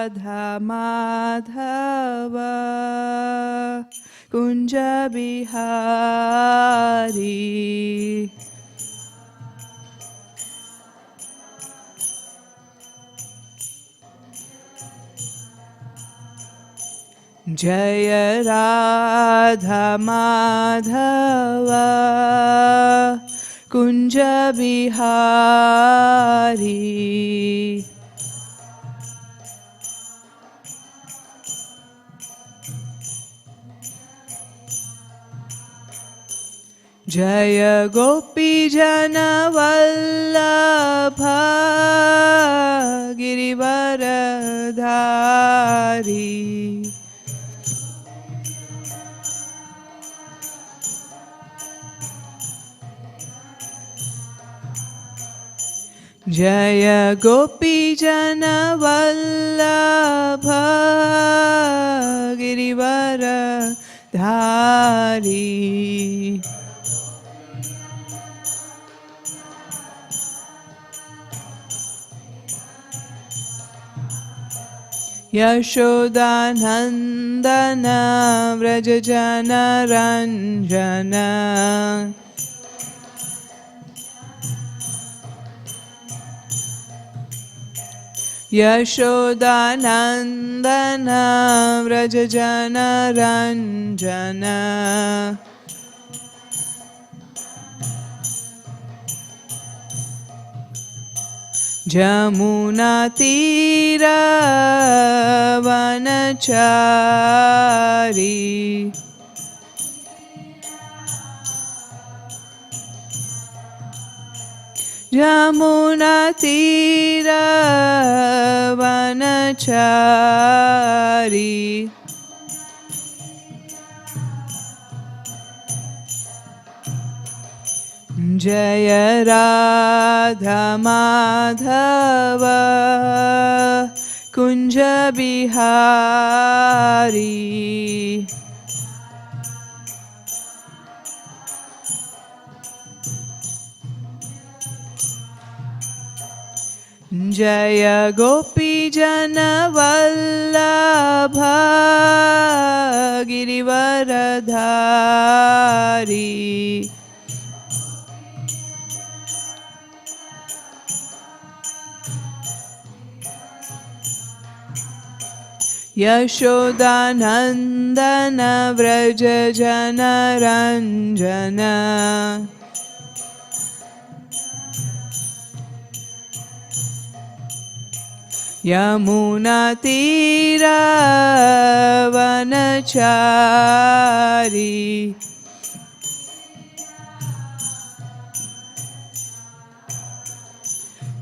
Radha Madhava Kunja Bihari Jaya Radha Madhava Kunja Bihari Jaya Gopi Jana Vallabha Girivaradhari Jaya Gopi Jana Vallabha Girivaradhari Yashodanandana Vrajajana Ranjana Yashodanandana Vrajajana Ranjana Jamuna Tira Vanachari Jamuna Tira Vanachari Jaya Radha Madhava Kunja Bihari Jaya Gopi Jana Vallabha Girivaradhari Yashodanandana Vrajajana Ranjana Yamuna Tira Vanachari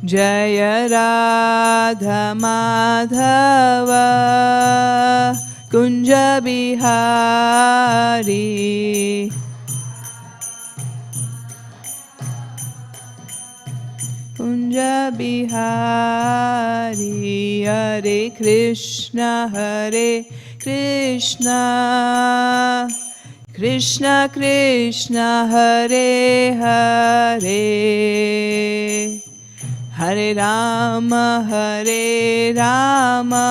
Jaya Radha Madhava Kunja Bihari Kunja Bihari Hare Krishna Hare Krishna Krishna Krishna Hare Hare Hare Rama Hare Rama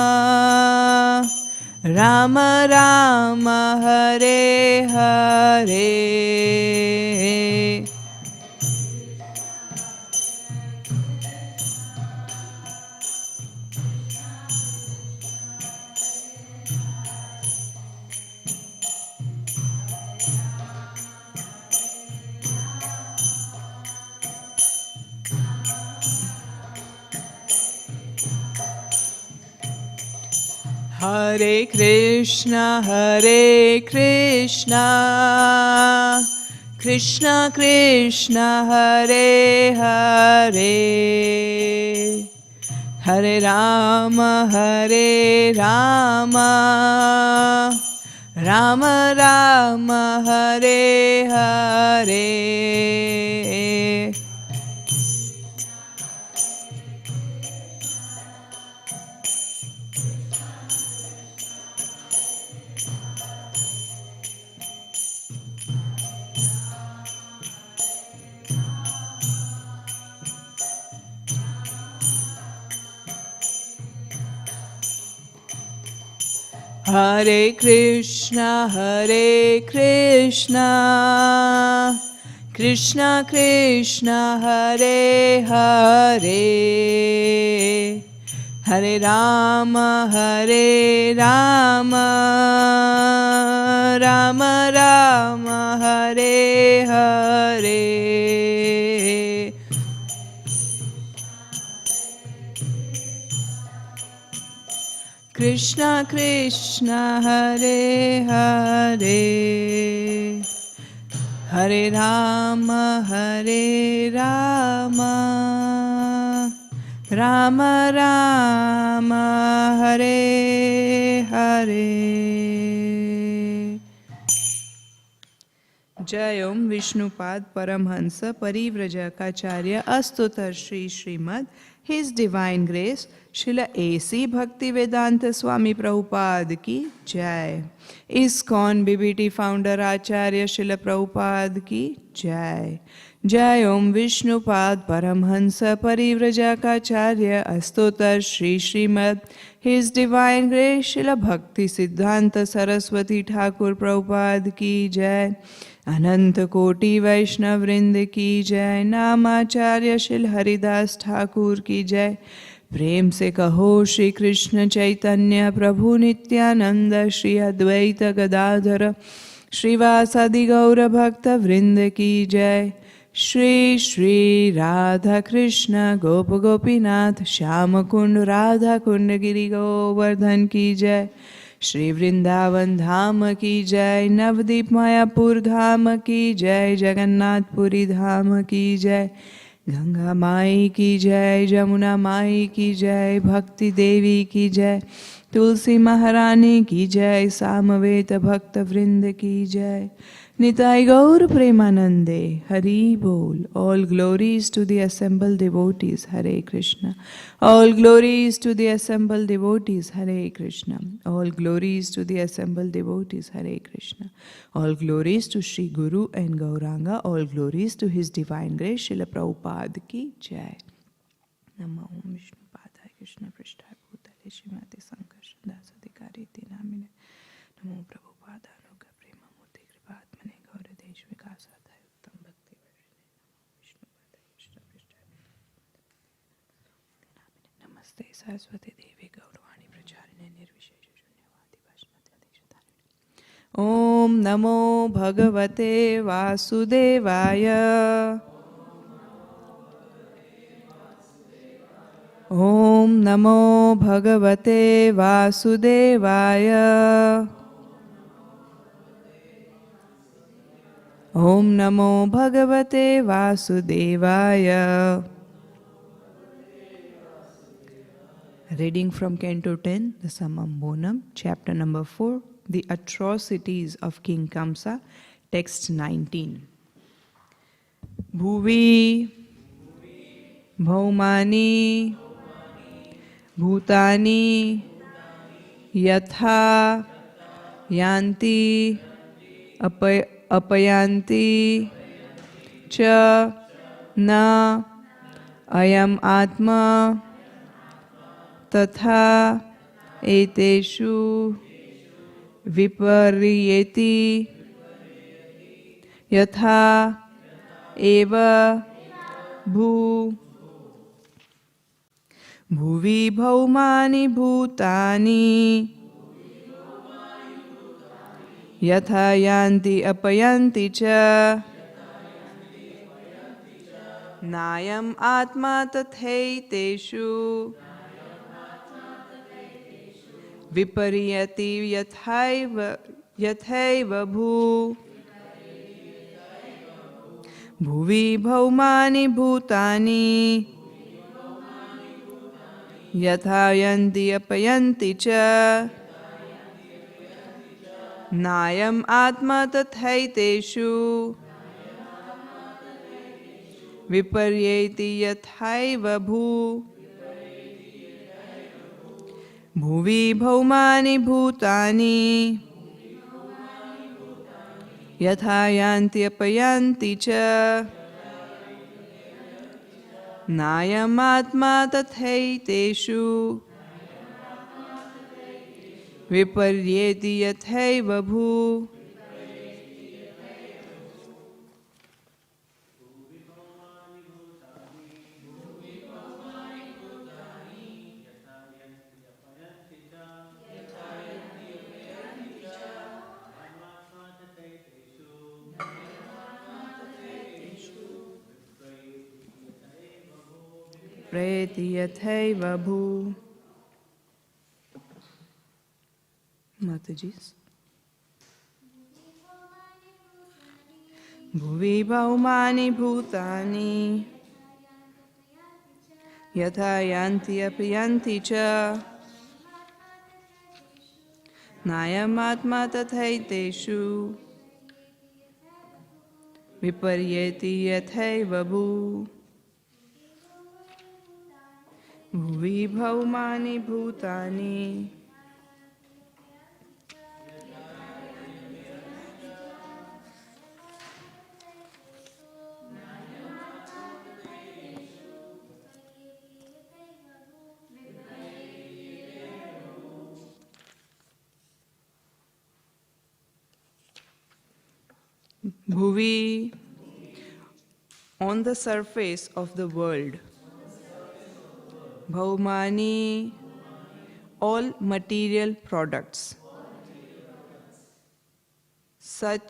Rama Rama Hare Hare Hare Krishna Krishna Krishna Hare Hare Hare Rama Rama Rama Hare Hare Hare Krishna, Hare Krishna, Krishna Krishna, Hare Hare, Hare Rama, Hare Rama, Rama Rama, Hare Hare. Krishna Krishna, Hare Hare, Hare Rama, Hare Rama, Rama Rama, Hare Hare. Jai Om Vishnupad Paramhansa Parivrajakacarya Astotar Shri Śrīmad His Divine Grace Srila A.C. Bhaktivedanta Swami Prabhupada ki Jai. ISKCON BBT Founder-Acharya Srila Prabhupada ki Jai. Jai Om Vishnupad Paramhansa Parivrajakacarya Astotar Shri Śrīmad His Divine Grace Srila Bhakti Siddhanta Saraswati Thakur Prabhupada ki Jai. अनंत कोटि वैष्णव वृंद की जय. नामाचार्य श्री हरिदास ठाकुर की जय. प्रेम से कहो श्री कृष्ण चैतन्य प्रभु नित्यानंद श्री अद्वैत गदाधर श्रीवासादि गौर भक्त वृंद की जय. श्री श्री राधा कृष्ण गोप गोपीनाथ श्याम कुंड राधा कुंड गिरि गोवर्धन की जय. श्री वृंदावन धाम की जय. नवदीप मायापुर धाम की जय. जगन्नाथपुरी धाम की जय. गंगा माई की जय. जमुना माई की जय. भक्ति देवी की जय. तुलसी महारानी की जय. सामवेद भक्त वृंद की जय. निताई गौर प्रेमानंदे. हरि बोल. All glories to the assembled devotees. Hare Krishna. All glories to the assembled devotees. Hare Krishna. All glories to the assembled devotees. Hare Krishna. All glories to Sri Guru and Gauranga. All glories to His Divine Grace Srila Prabhupada ki Jai. Namo Om Vishnu Padaya Krishna Prishthaya Bhutale Śrīmate Sankarshan Dasadikari Te Namine. Namo Prabhupada Anuga Prema Murti Kripaatmane Gaura Desh Vikasathay Uttam Bhakti Varshine. Vishnu Padaya Krishna Prishthaya Namaste Saraswati Devi Gauravani Pracharine Nirvishesha Shunyavadi Vaishnati Adhishatharine. Om Namo Bhagavate Vasudevaya. Om Namo Bhagavate Vasudevaya. Om Namo Bhagavate Vasudevaya. Reading from Canto 10, the Summum Bonum, chapter number 4, the atrocities of King Kamsa, text 19. Bhuvi Bhaumani Bhutani Yatha Yanti Apayanti Cha Na Ayam Atma Tatha Eteshu Vipariyeti Yatha Eva Bhu Bhuvi Bhaumani Bhutani Yatha Yanti Apayanti Cha Nayam Atma Tathaiteshu Vipariyati Yathaiva Bhu Bhuvi Bhaumani Bhutani Yatha Yanti Apayanti Cha Nayam Atma Tathaiteshu Viparyeti Yathaiva Bhu Bhuvi Bhaumani Bhutani Yatha Yanti Apayanti Cha Nayam Atma Tathaiteshu viparyeti yathaiva bhu. Preti yathaiva bhu. Mataji's. Bhuvi bhaumani bhutani yatha yanti apiyanti cha nayamatma tathaiteshu viparyeti yathaiva bhu. Bhuvi bhaumani bhutani Bhuvi, on the surface of the world. Bhaumani, all material products. Such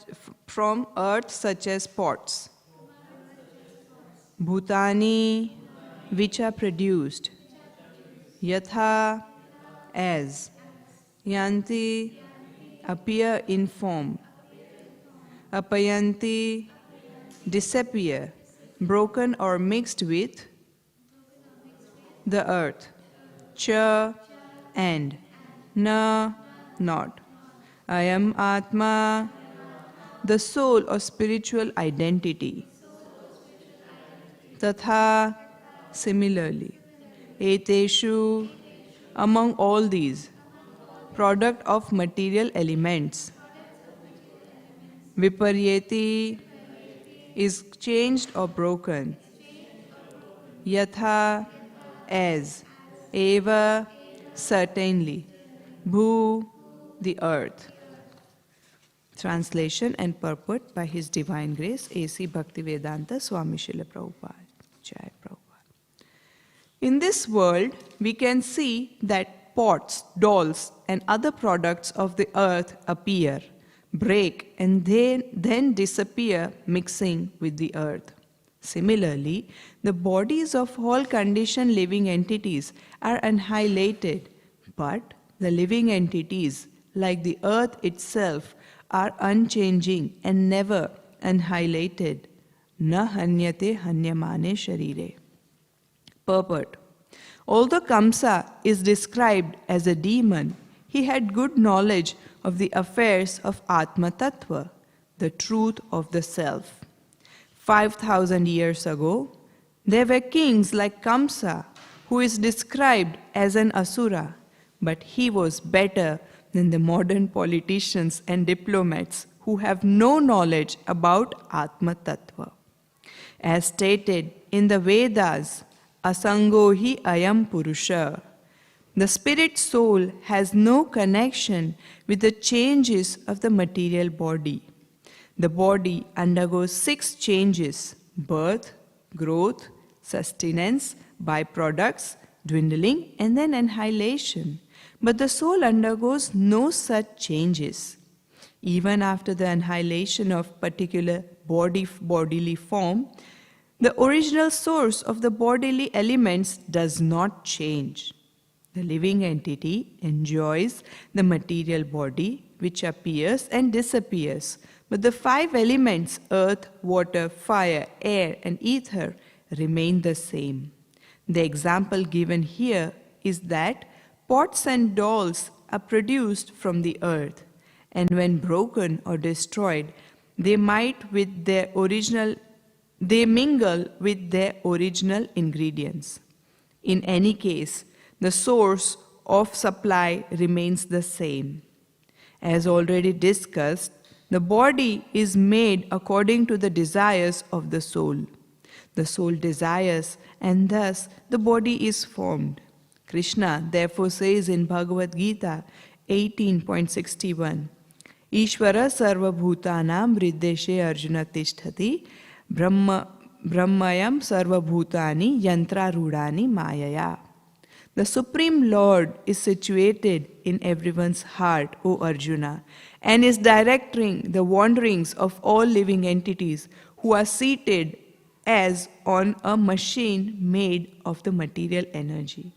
from earth, such as pots. Bhutani, which are produced. Yatha, as. Yanti, appear in form. Apayanti, disappear, broken or mixed with the earth. Cha, and. Na, not. Ayam Atma, the soul or spiritual identity. Tatha, similarly. Eteshu, among all these. Product of material elements. Viparyeti is changed or broken. Yatha, as. Eva, certainly. Bhu, the earth. Translation and purport by His Divine Grace, A.C. Bhaktivedanta Swami Srila Prabhupada. Jai Prabhupada. In this world, we can see that pots, dolls, and other products of the earth appear, break, and then disappear, mixing with the earth. Similarly, the bodies of all conditioned living entities are annihilated, but the living entities, like the earth itself, are unchanging and never annihilated. Na hanyate hanyamane sharire. Purport. Although Kamsa is described as a demon, he had good knowledge of the affairs of Atma Tattva, the truth of the self. 5,000 years ago, there were kings like Kamsa, who is described as an asura, but he was better than the modern politicians and diplomats who have no knowledge about Atma Tattva. As stated in the Vedas, Asango hi ayam purusha, the spirit soul has no connection with the changes of the material body. The body undergoes 6 changes: birth, growth, sustenance, byproducts, dwindling, and then annihilation. But the soul undergoes no such changes. Even after the annihilation of particular bodily form, the original source of the bodily elements does not change. The living entity enjoys the material body, which appears and disappears, but the 5 elements, earth, water, fire, air, and ether, remain the same. The example given here is that pots and dolls are produced from the earth, and when broken or destroyed, they mingle with their original ingredients. In any case, the source of supply remains the same. As already discussed, the body is made according to the desires of the soul. The soul desires, and thus the body is formed. Krishna therefore says in Bhagavad Gita, 18.61 Ishvara sarvabhutanam riddeshe arjuna tisthati brahmayam sarvabhutani yantrarudani mayaya. The Supreme Lord is situated in everyone's heart, O Arjuna, and is directing the wanderings of all living entities who are seated as on a machine made of the material energy.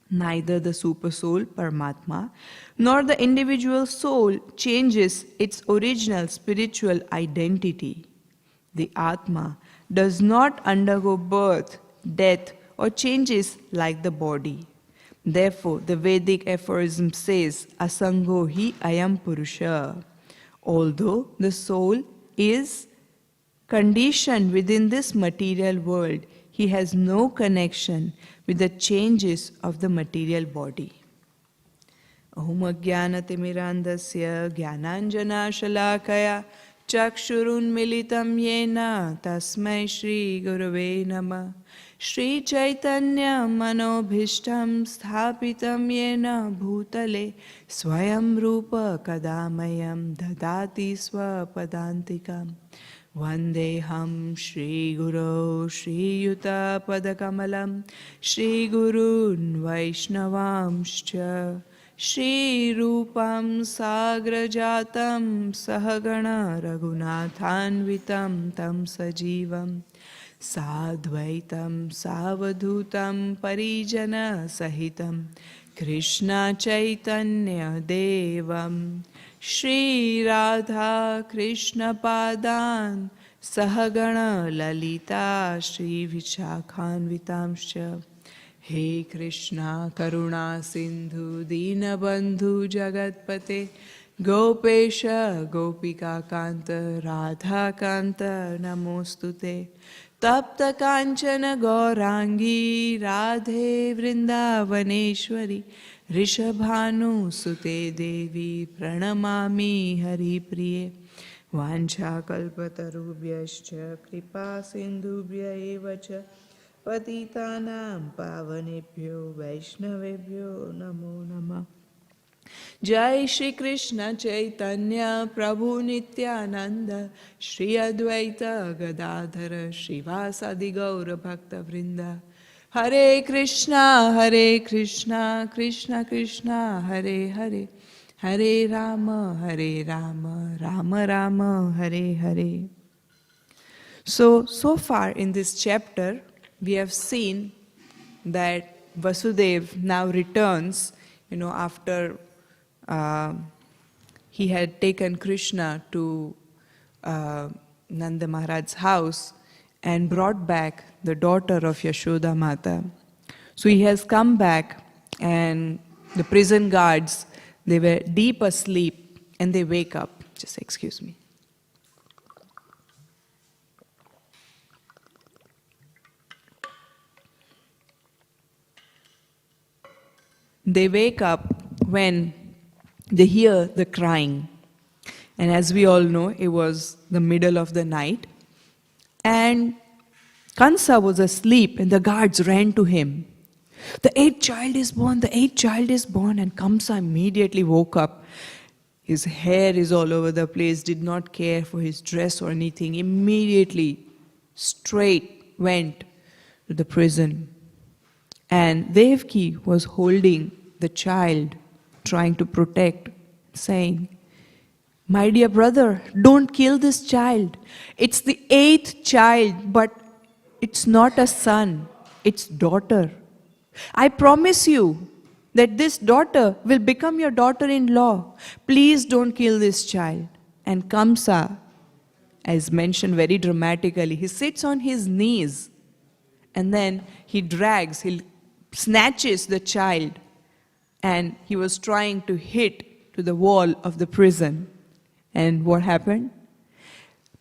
Neither the Supersoul, Paramatma, nor the individual soul changes its original spiritual identity. The Atma does not undergo birth, death, or changes like the body. Therefore, the Vedic aphorism says, Asango hi ayam purusha. Although the soul is conditioned within this material world, he has no connection with the changes of the material body. Ahum ajnanatimirandasya jnananjana shalakaya chakshurun militam yena tasmai Shri Gurave Namah. Shri Chaitanya manobhishtam sthapitam yena bhutale swayam rupa kadamayam dadati swapadantikam. Vandeham Shri Guru Shri Yuta Padakamalam Shri Gurun Vaishnavamscha Shri Rupam Sagrajatam Sahagana Raghunathanvitam Tam Sajivam Sadvaitam Savadhutam Parijana Sahitam Krishna Chaitanya Devam Shri Radha Krishna Padan Sahagana Lalita Shri Vichakhanvitamscha. He Krishna Karuna Sindhu Dinabandhu Jagatpate Gopesha Gopika Kanta Radha Kanta Namostute Tapta Kanchana Gaurangi Radhe Vrindavaneshwari Rishabhanu Sute Devi Pranamami Hari Priye Vancha Kalpatarubhyascha Kripa Sindhubhya Evacha Patitanam Pavanebhyo Vaishnavebhyo Namo Namah. Jai Shri Krishna Chaitanya Prabhu Nityananda Shri Advaita Gadadhara Srivasadi Gaura Bhakta Vrinda. Hare Krishna, Krishna Krishna, Hare Hare, Hare Rama, Rama Rama, Hare Hare. So far in this chapter, we have seen that Vasudeva now returns, after he had taken Krishna to Nanda Maharaj's house and brought back the daughter of Yashoda Mata. So he has come back, and the prison guards, they were deep asleep, and they wake up. Just excuse me. They wake up when they hear the crying. And as we all know, it was the middle of the night. And Kamsa was asleep, and the guards ran to him. The eighth child is born, and Kamsa immediately woke up. His hair is all over the place, did not care for his dress or anything. Immediately, straight went to the prison. And Devaki was holding the child, trying to protect, saying, "My dear brother, don't kill this child. It's the eighth child, but it's not a son, it's daughter. I promise you that this daughter will become your daughter-in-law. Please don't kill this child." And Kamsa, as mentioned very dramatically, he sits on his knees, and then he snatches the child, and he was trying to hit to the wall of the prison. And what happened?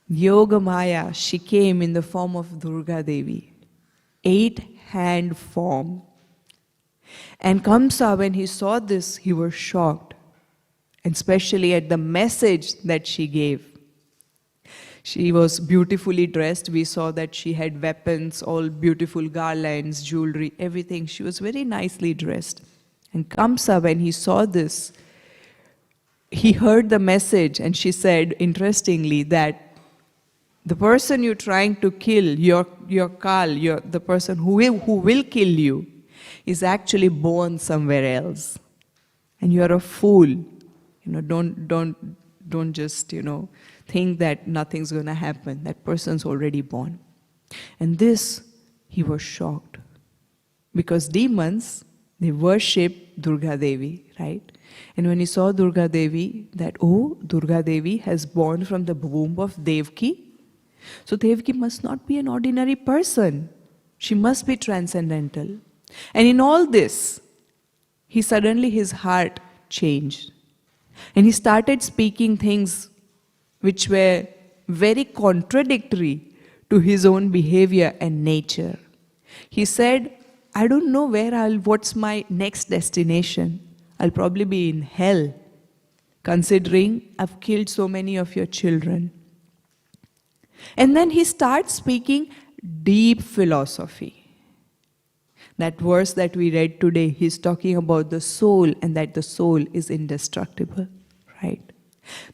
Yoga Maya, she came in the form of Durga Devi, 8-hand form. And Kamsa, when he saw this, he was shocked, and especially at the message that she gave. She was beautifully dressed. We saw that she had weapons, all beautiful garlands, jewelry, everything. She was very nicely dressed. And Kamsa, when he saw this, he heard the message, and she said, interestingly, that the person you're trying to kill, your Kal, the person who will kill you, is actually born somewhere else. And you're a fool. Don't just, think that nothing's going to happen. That person's already born. And this, he was shocked. Because demons, they worship Durga Devi, right? And when he saw Durga Devi, that, oh, Durga Devi has born from the womb of Devaki. So Devaki must not be an ordinary person. She must be transcendental. And in all this, his heart changed. And he started speaking things which were very contradictory to his own behavior and nature. He said, I don't know what's my next destination. I'll probably be in hell, considering I've killed so many of your children. And then he starts speaking deep philosophy. That verse that we read today, he's talking about the soul and that the soul is indestructible, right?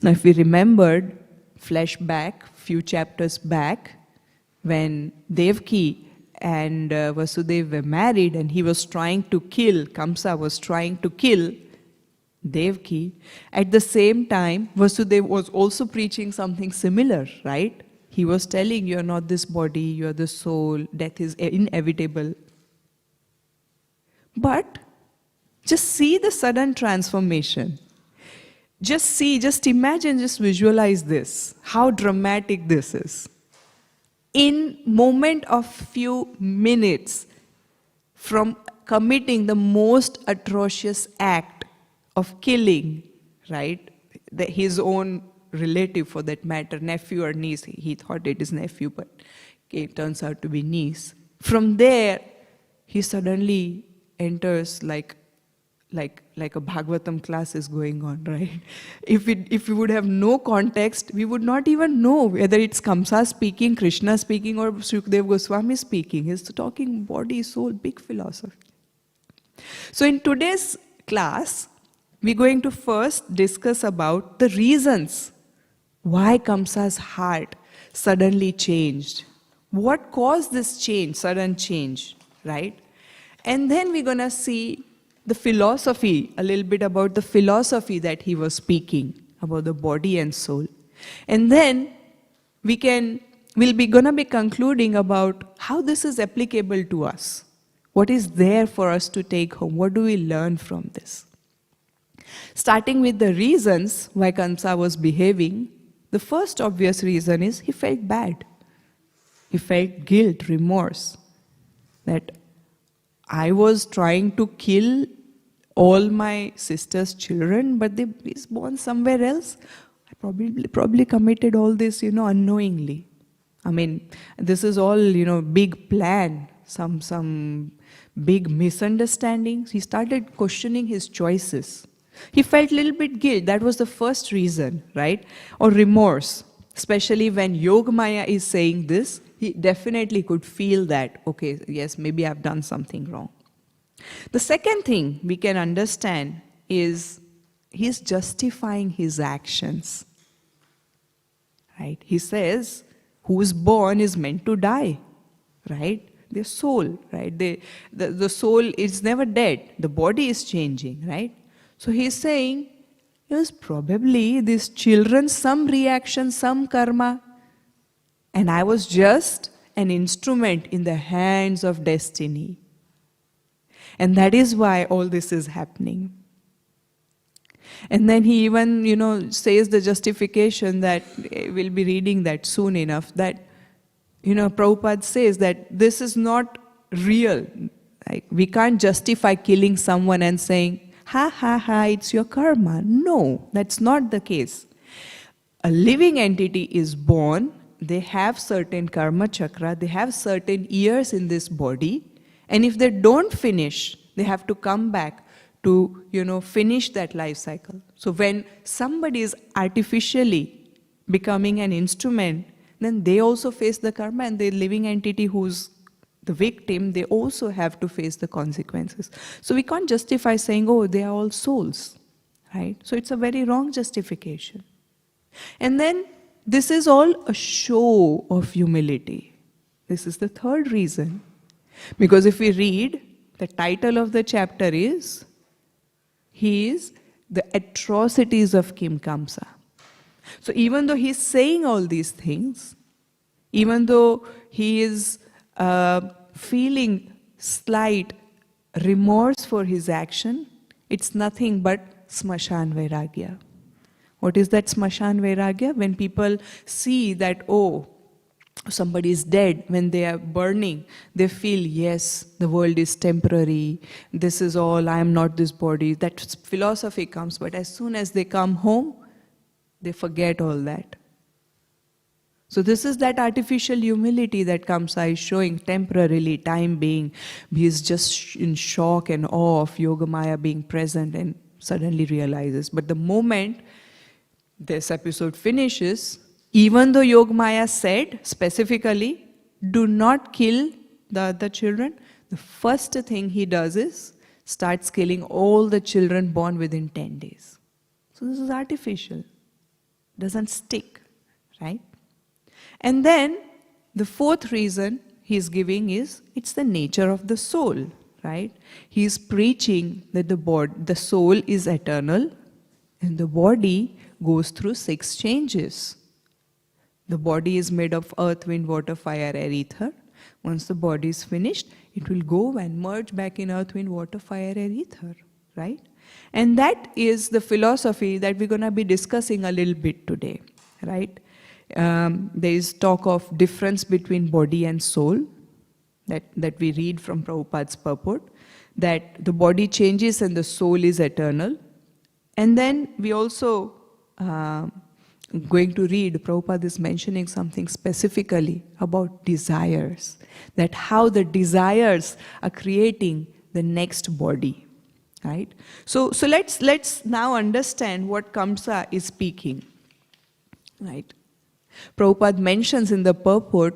Now if we remembered, flashback, few chapters back, when Devaki and Vasudeva were married and he was trying to kill, Kamsa was trying to kill Devaki, at the same time, Vasudeva was also preaching something similar, right? He was telling, you're not this body, you're the soul, death is inevitable. But just see the sudden transformation. Just imagine, just visualize this, how dramatic this is. In moment of few minutes from committing the most atrocious act of killing, right, his own relative for that matter, nephew or niece, he thought it is nephew, but it turns out to be niece. From there, he suddenly enters like a Bhagavatam class is going on, right? If we would have no context, we would not even know whether it's Kamsa speaking, Krishna speaking, or Sukadeva Goswami speaking. He's talking body, soul, big philosophy. So in today's class, we're going to first discuss about the reasons why Kamsa's heart suddenly changed. What caused this change, sudden change, right? And then we're going to see the philosophy, a little bit about the philosophy that he was speaking, about the body and soul. And then we'll be going to be concluding about how this is applicable to us. What is there for us to take home? What do we learn from this? Starting with the reasons why Kamsa was behaving, the first obvious reason is he felt bad. He felt guilt, remorse, that I was trying to kill all my sister's children, but he's born somewhere else. I probably committed all this, unknowingly. I mean, this is all, big plan, some big misunderstandings. He started questioning his choices. He felt a little bit guilt. That was the first reason, right? Or remorse. Especially when Yogamaya is saying this, he definitely could feel that, okay, yes, maybe I've done something wrong. The second thing we can understand is he's justifying his actions. Right? He says, who is born is meant to die. Right? Their soul, right? The soul is never dead. The body is changing, right? So he's saying, yes, probably these children, some reaction, some karma, and I was just an instrument in the hands of destiny. And that is why all this is happening. And then he even, says the justification that, we'll be reading that soon enough, that, Prabhupada says that this is not real. Like, we can't justify killing someone and saying, ha, ha, ha, it's your karma. No, that's not the case. A living entity is born, they have certain karma chakra, they have certain years in this body, and if they don't finish, they have to come back to, finish that life cycle. So when somebody is artificially becoming an instrument, then they also face the karma, and the living entity who's the victim, they also have to face the consequences. So we can't justify saying, oh, they are all souls, right? So it's a very wrong justification. And then this is all a show of humility. This is the third reason. Because if we read, the title of the chapter is the atrocities of King Kamsa. So even though he's saying all these things, even though he is feeling slight remorse for his action, it's nothing but smashan vairagya. What is that smashan vairagya? When people see that, oh, somebody is dead, when they are burning, they feel, yes, the world is temporary, this is all, I am not this body. That philosophy comes, but as soon as they come home, they forget all that. So this is that artificial humility that Kamsa is showing temporarily, time being. He is just in shock and awe of Yogamaya being present and suddenly realizes. But the moment this episode finishes, even though Yogamaya said specifically, do not kill the other children, the first thing he does is starts killing all the children born within 10 days. So this is artificial. Doesn't stick, right? And then the fourth reason he's giving is it's the nature of the soul, right? He's preaching that the soul is eternal and the body goes through 6 changes. The body is made of earth, wind, water, fire, air, ether. Once the body is finished, it will go and merge back in earth, wind, water, fire, air, ether, right? And that is the philosophy that we're going to be discussing a little bit today, right? There is talk of difference between body and soul that we read from Prabhupada's purport, that the body changes and the soul is eternal. And then we also going to read, Prabhupada is mentioning something specifically about desires, that how the desires are creating the next body, right? So let's now understand what Kamsa is speaking, right? Prabhupada mentions in the purport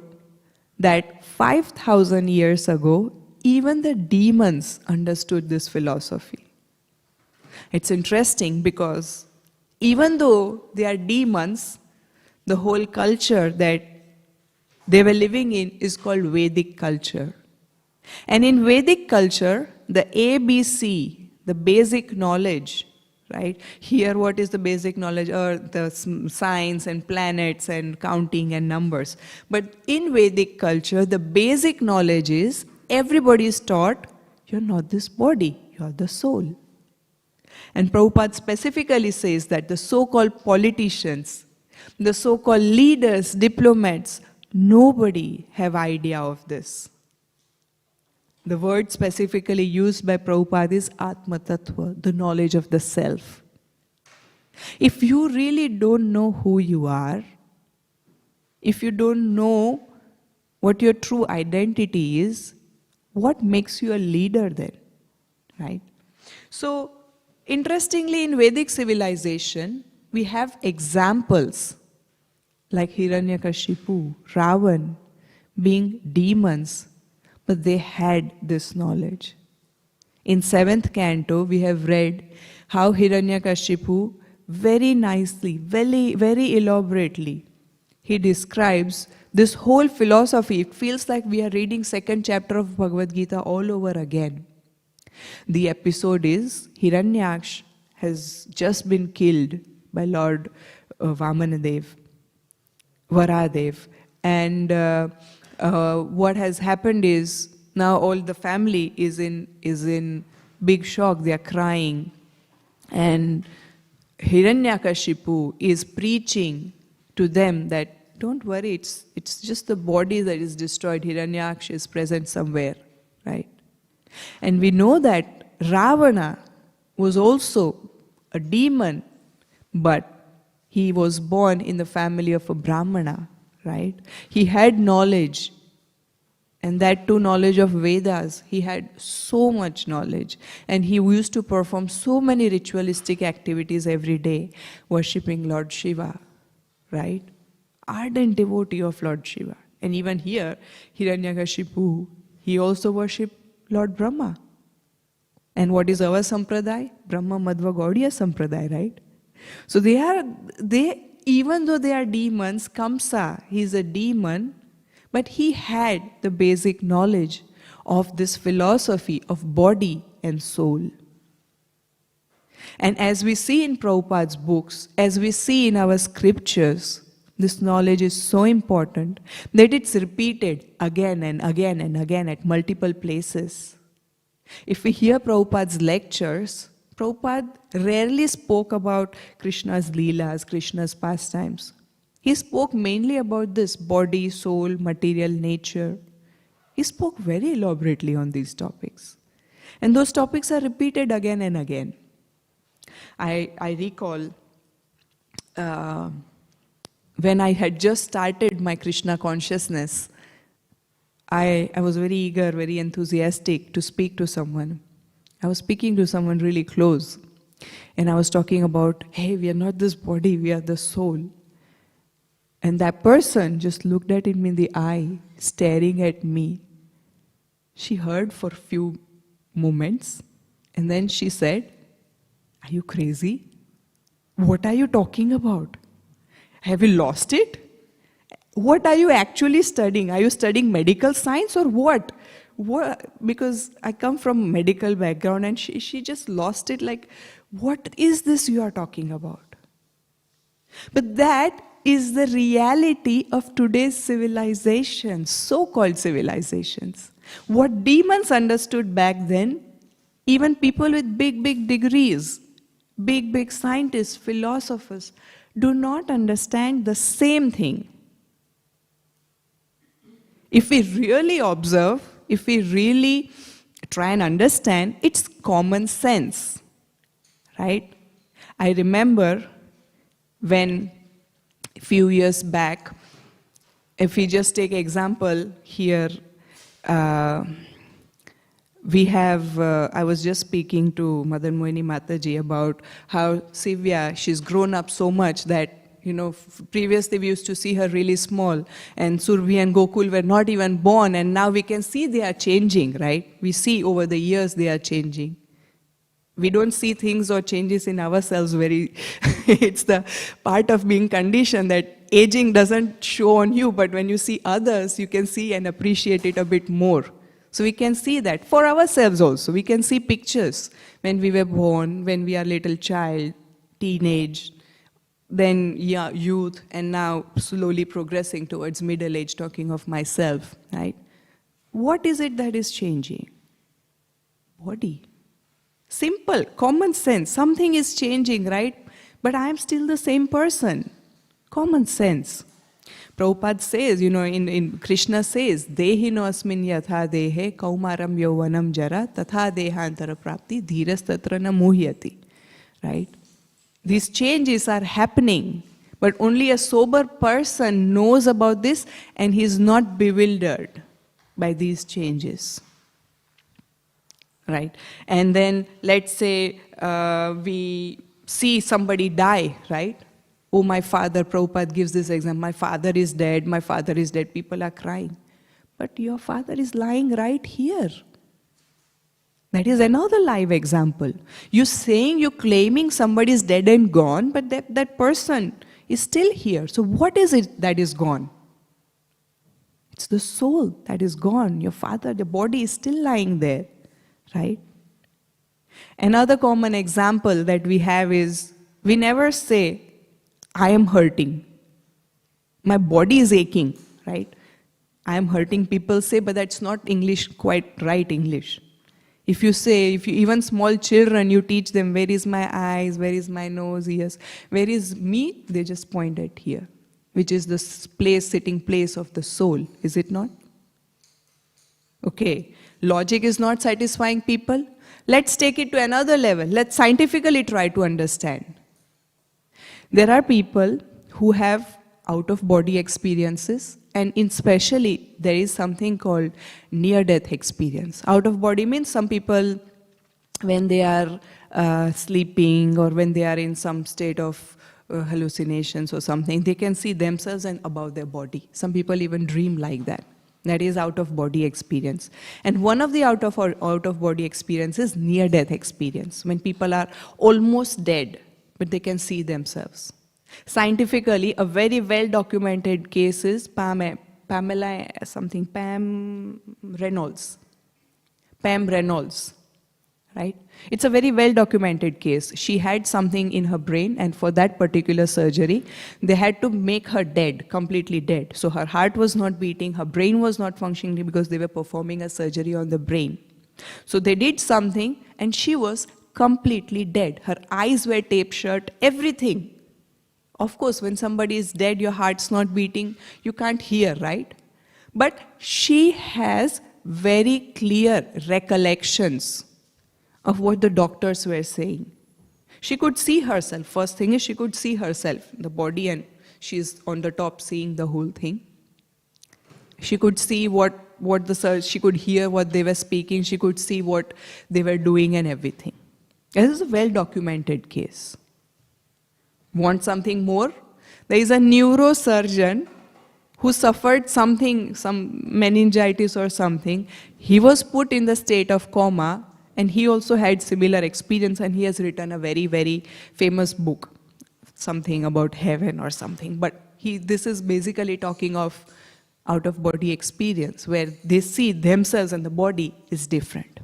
that 5,000 years ago, even the demons understood this philosophy. It's interesting because even though they are demons, the whole culture that they were living in is called Vedic culture. And in Vedic culture, the ABC, the basic knowledge, right? Here, what is the basic knowledge? Or the science and planets and counting and numbers. But in Vedic culture, the basic knowledge is everybody is taught, you're not this body, you're the soul. And Prabhupada specifically says that the so-called politicians, the so-called leaders, diplomats, nobody have idea of this. The word specifically used by Prabhupada is Atma Tattva, the knowledge of the self. If you really don't know who you are, if you don't know what your true identity is, what makes you a leader then, right? So, interestingly, in Vedic civilization, we have examples like Hiranyakashipu, Ravan, being demons, but they had this knowledge. In 7th canto, we have read how Hiranyakashipu very nicely, very elaborately, he describes this whole philosophy. It feels like we are reading 2nd chapter of Bhagavad Gita all over again. The episode is Hiranyaksha has just been killed by Lord Vamanadev, Varadev, and what has happened is now all the family is in big shock. They are crying, and Hiranyakashipu is preaching to them that don't worry, it's just the body that is destroyed. Hiranyaksha is present somewhere, right? And we know that Ravana was also a demon, but he was born in the family of a Brahmana, right? He had knowledge, and that too knowledge of Vedas. He had so much knowledge, and he used to perform so many ritualistic activities every day, worshipping Lord Shiva, right? Ardent devotee of Lord Shiva. And even here, Hiranyakashipu, he also worshipped Lord Brahma. And what is our sampradaya? Brahma Madhva Gaudiya sampradaya, right? So even though they are demons, Kamsa, he's a demon, but he had the basic knowledge of this philosophy of body and soul. And as we see in Prabhupada's books, as we see in our scriptures, this knowledge is so important that it's repeated again and again and again at multiple places. If we hear Prabhupada's lectures, Prabhupada rarely spoke about Krishna's leelas, Krishna's pastimes. He spoke mainly about this body, soul, material nature. He spoke very elaborately on these topics. And those topics are repeated again and again. I recall when I had just started my Krishna consciousness, I was very eager, very enthusiastic to speak to someone. I was speaking to someone really close. And I was talking about, hey, we are not this body, we are the soul. And that person just looked at me in the eye, staring at me. She heard for a few moments, and then she said, are you crazy? What are you talking about? Have you lost it? What are you actually studying? Are you studying medical science or what? Because I come from medical background, and she just lost it, like, what is this you are talking about? But that is the reality of today's civilizations, so-called civilizations. What demons understood back then, even people with big degrees, big scientists, philosophers, do not understand the same thing. If we really observe, if we really try and understand, it's common sense, right? I remember when a few years back, if we just take example here, we have, I was just speaking to Mother Moini Mataji about how Sivya, she's grown up so much that, previously we used to see her really small, and Surabhi and Gokul were not even born, and now we can see they are changing, right? We see over the years they are changing. We don't see things or changes in ourselves very, it's the part of being conditioned that aging doesn't show on you, but when you see others, you can see and appreciate it a bit more. So we can see that for ourselves also. We can see pictures when we were born, when we are little child, teenage, then youth, and now slowly progressing towards middle age, talking of myself, right? What is it that is changing? Body. Simple, common sense. Something is changing, right? But I am still the same person. Common sense. Prabhupada says, in Krishna says, Dehino asmin yatha dehe kaumaram yauvanam jara tatha dehantara prapti dhiras tatra na muhyati. Right? These changes are happening, but only a sober person knows about this, and he is not bewildered by these changes. Right? And then let's say we see somebody die, right? Oh, my father, Prabhupada gives this example, my father is dead, people are crying. But your father is lying right here. That is another live example. You're claiming somebody is dead and gone, but that person is still here. So what is it that is gone? It's the soul that is gone. Your father, the body is still lying there, right? Another common example that we have is, we never say, I am hurting. My body is aching, right? I am hurting, people say, but that's not English, quite right English. If you even small children, you teach them, where is my eyes, where is my nose, ears, where is me? They just point at here, which is the sitting place of the soul, is it not? Okay, logic is not satisfying people. Let's take it to another level. Let's scientifically try to understand. There are people who have out-of-body experiences, and especially there is something called near-death experience. Out-of-body means some people, when they are sleeping or when they are in some state of hallucinations or something, they can see themselves and above their body. Some people even dream like that. That is out-of-body experience. And one of the out-of-body experience is near-death experience, when people are almost dead, but they can see themselves. Scientifically, a very well-documented case is Pam Reynolds. Pam Reynolds, right? It's a very well-documented case. She had something in her brain, and for that particular surgery, they had to make her dead, completely dead. So her heart was not beating, her brain was not functioning because they were performing a surgery on the brain. So they did something, and she was completely dead. Her eyes were taped shut, everything. Of course, when somebody is dead, your heart's not beating, you can't hear, right? But she has very clear recollections of what the doctors were saying. She could see herself. First thing is she could see herself, the body, and she's on the top seeing the whole thing. She could see she could hear what they were speaking, she could see what they were doing and everything. This is a well-documented case. Want something more? There is a neurosurgeon who suffered something, some meningitis or something. He was put in the state of coma, and he also had similar experience, and he has written a very, very famous book, something about heaven or something. But this is basically talking of out-of-body experience, where they see themselves and the body is different,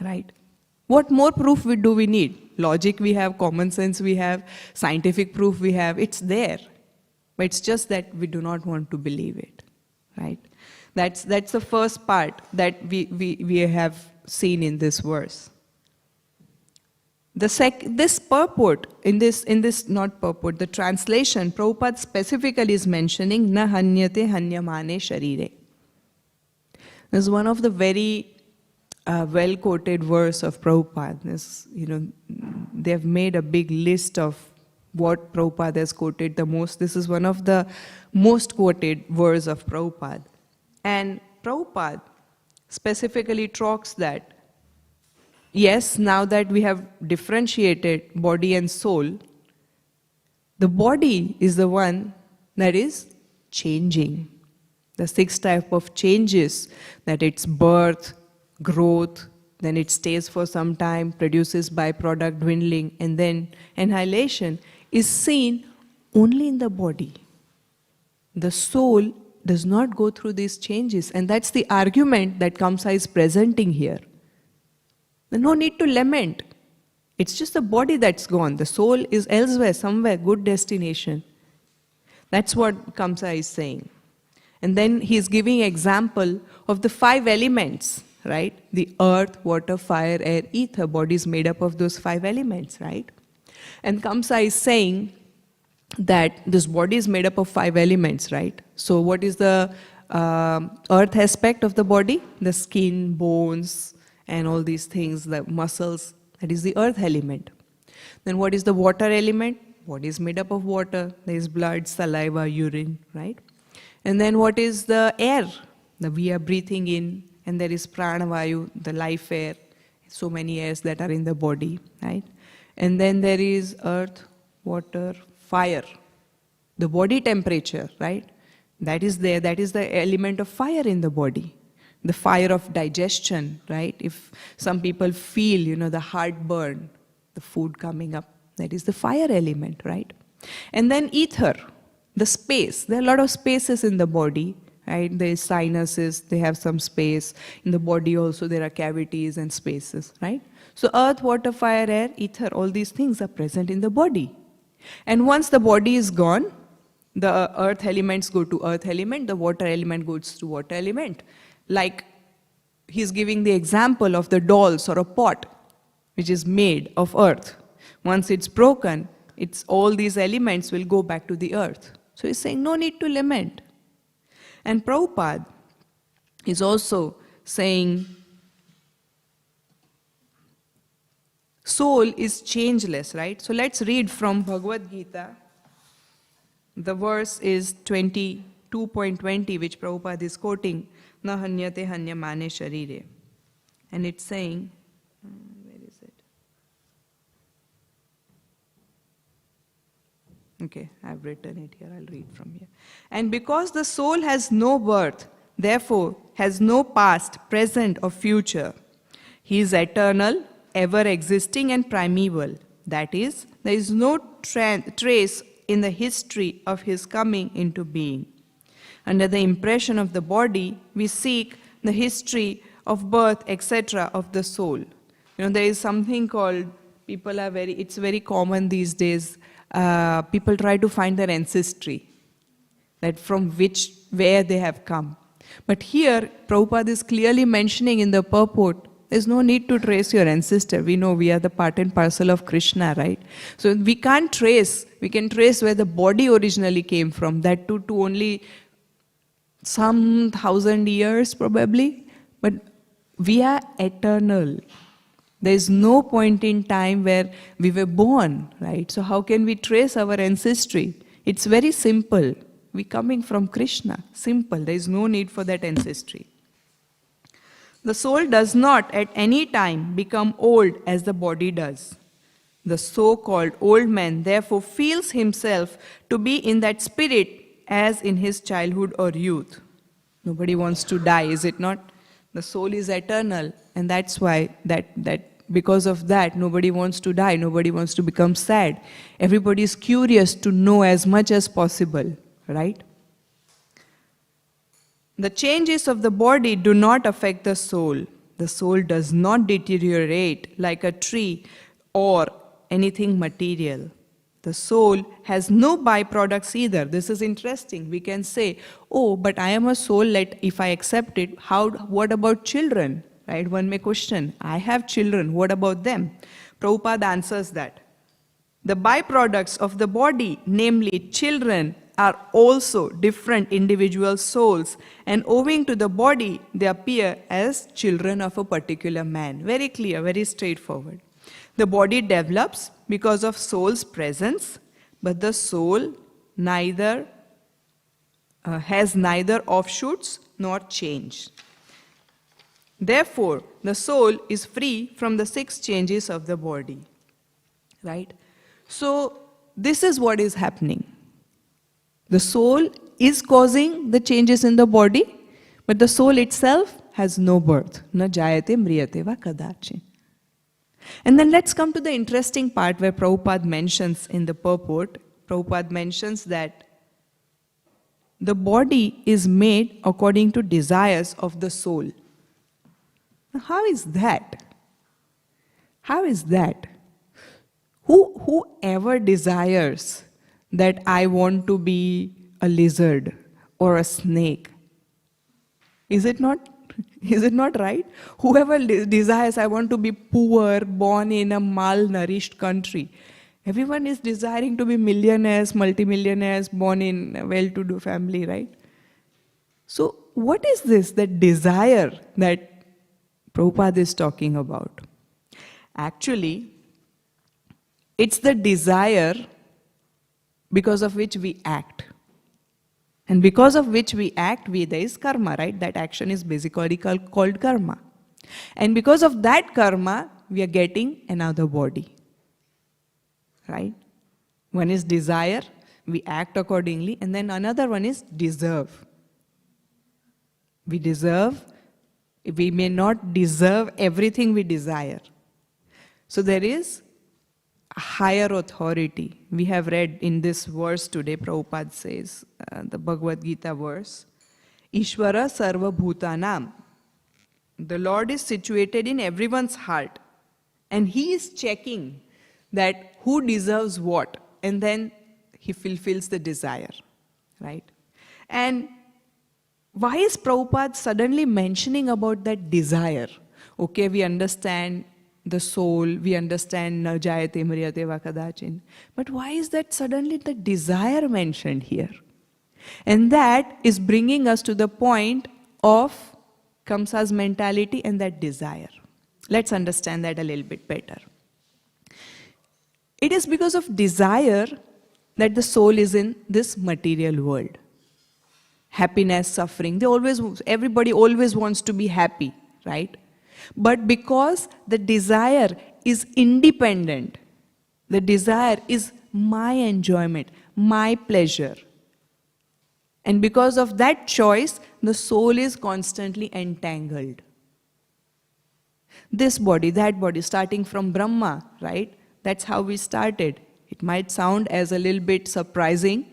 right? What more proof do we need? Logic we have, common sense we have, scientific proof we have, it's there. But it's just that we do not want to believe it, right? That's the first part that we have seen in this verse. This purport, the translation, Prabhupada specifically is mentioning na hanyate hanyamane sharire. This is one of the very well-quoted verse of Prabhupada. They have made a big list of what Prabhupada has quoted the most. This is one of the most quoted verse of Prabhupada. And Prabhupada specifically talks that, yes, now that we have differentiated body and soul, the body is the one that is changing. The 6 types of changes, that it's birth, growth, then it stays for some time, produces byproduct, dwindling, and then annihilation, is seen only in the body. The soul does not go through these changes, and that's the argument that Kamsa is presenting here. There's no need to lament. It's just the body that's gone. The soul is elsewhere, somewhere, good destination. That's what Kamsa is saying. And then he's giving example of the 5 elements, right? The earth, water, fire, air, ether. Body is made up of those 5 elements, right? And Kamsa is saying that this body is made up of 5 elements, right? So what is the earth aspect of the body? The skin, bones, and all these things, the muscles, that is the earth element. Then what is the water element? Body is made up of water. There is blood, saliva, urine, right? And then what is the air? We are breathing in, and there is pranavayu, the life air, so many airs that are in the body, right? And then there is earth, water, fire, the body temperature, right? That is there, that is the element of fire in the body. The fire of digestion, right? If some people feel, the heartburn, the food coming up, that is the fire element, right? And then ether, the space. There are a lot of spaces in the body, right? There is sinuses, they have some space. In the body also there are cavities and spaces, right? So earth, water, fire, air, ether, all these things are present in the body. And once the body is gone, the earth elements go to earth element, the water element goes to water element. Like he's giving the example of the dolls or a pot which is made of earth. Once it's broken, all these elements will go back to the earth. So he's saying no need to lament. And Prabhupada is also saying soul is changeless, right? So let's read from Bhagavad Gita. The verse is 22.20, which Prabhupada is quoting, Na hanyate hanyamane sharire. And it's saying, where is it? Okay, I've written it here, I'll read from here. And because the soul has no birth, therefore has no past, present or future. He is eternal, ever existing and primeval. That is, there is no trace in the history of his coming into being. Under the impression of the body, we seek the history of birth, etc. of the soul. There is something called, it's very common these days, people try to find their ancestry, that from where they have come. But here, Prabhupada is clearly mentioning in the purport, there's no need to trace your ancestor. We know we are the part and parcel of Krishna, right? So we can't trace, we can trace where the body originally came from, that to only some 1,000 years probably, but we are eternal. There is no point in time where we were born, right? So how can we trace our ancestry? It's very simple. We're coming from Krishna. Simple. There is no need for that ancestry. The soul does not at any time become old as the body does. The so-called old man therefore feels himself to be in that spirit as in his childhood or youth. Nobody wants to die, is it not? The soul is eternal, and that's why because of that, nobody wants to die, nobody wants to become sad. Everybody is curious to know as much as possible, right? The changes of the body do not affect the soul. The soul does not deteriorate like a tree or anything material. The soul has no byproducts either. This is interesting. We can say, oh, but I am a soul, if I accept it, what about children? Right? One may question, I have children, what about them? Prabhupada answers that. The byproducts of the body, namely children, are also different individual souls, and owing to the body, they appear as children of a particular man. Very clear, very straightforward. The body develops because of soul's presence, but the soul has neither offshoots nor change. Therefore, the soul is free from the 6 changes of the body. Right? So, this is what is happening. The soul is causing the changes in the body, but the soul itself has no birth. Na jayate mriyate va kadachin. And then let's come to the interesting part where Prabhupada mentions in the purport, Prabhupada mentions that the body is made according to desires of the soul. Now, how is that? How is that? Whoever desires that I want to be a lizard or a snake, is it not right? Whoever desires, I want to be poor, born in a malnourished country. Everyone is desiring to be millionaires, multimillionaires, born in a well-to-do family, right? So what is this, that desire that Prabhupada is talking about? Actually, it's the desire because of which we act. And because of which we act, there is karma, right? That action is basically called karma. And because of that karma, we are getting another body. Right? One is desire, we act accordingly, and then another one is deserve. We deserve, we may not deserve everything we desire. So there is a higher authority. We have read in this verse today, Prabhupada says, the Bhagavad Gita verse, Ishvara Sarva Bhutanam. The Lord is situated in everyone's heart, and He is checking that who deserves what, and then He fulfills the desire, right? And why is Prabhupada suddenly mentioning about that desire? Okay, we understand the soul, we understand na jayate mriyate va kadachin. But why is that suddenly the desire mentioned here? And that is bringing us to the point of Kamsa's mentality and that desire. Let's understand that a little bit better. It is because of desire that the soul is in this material world. Happiness, suffering, everybody always wants to be happy, right? But because the desire is independent, the desire is my enjoyment, my pleasure, And because of that choice, the soul is constantly entangled. This body, that body, starting from Brahma, right? That's how we started. It might sound as a little bit surprising,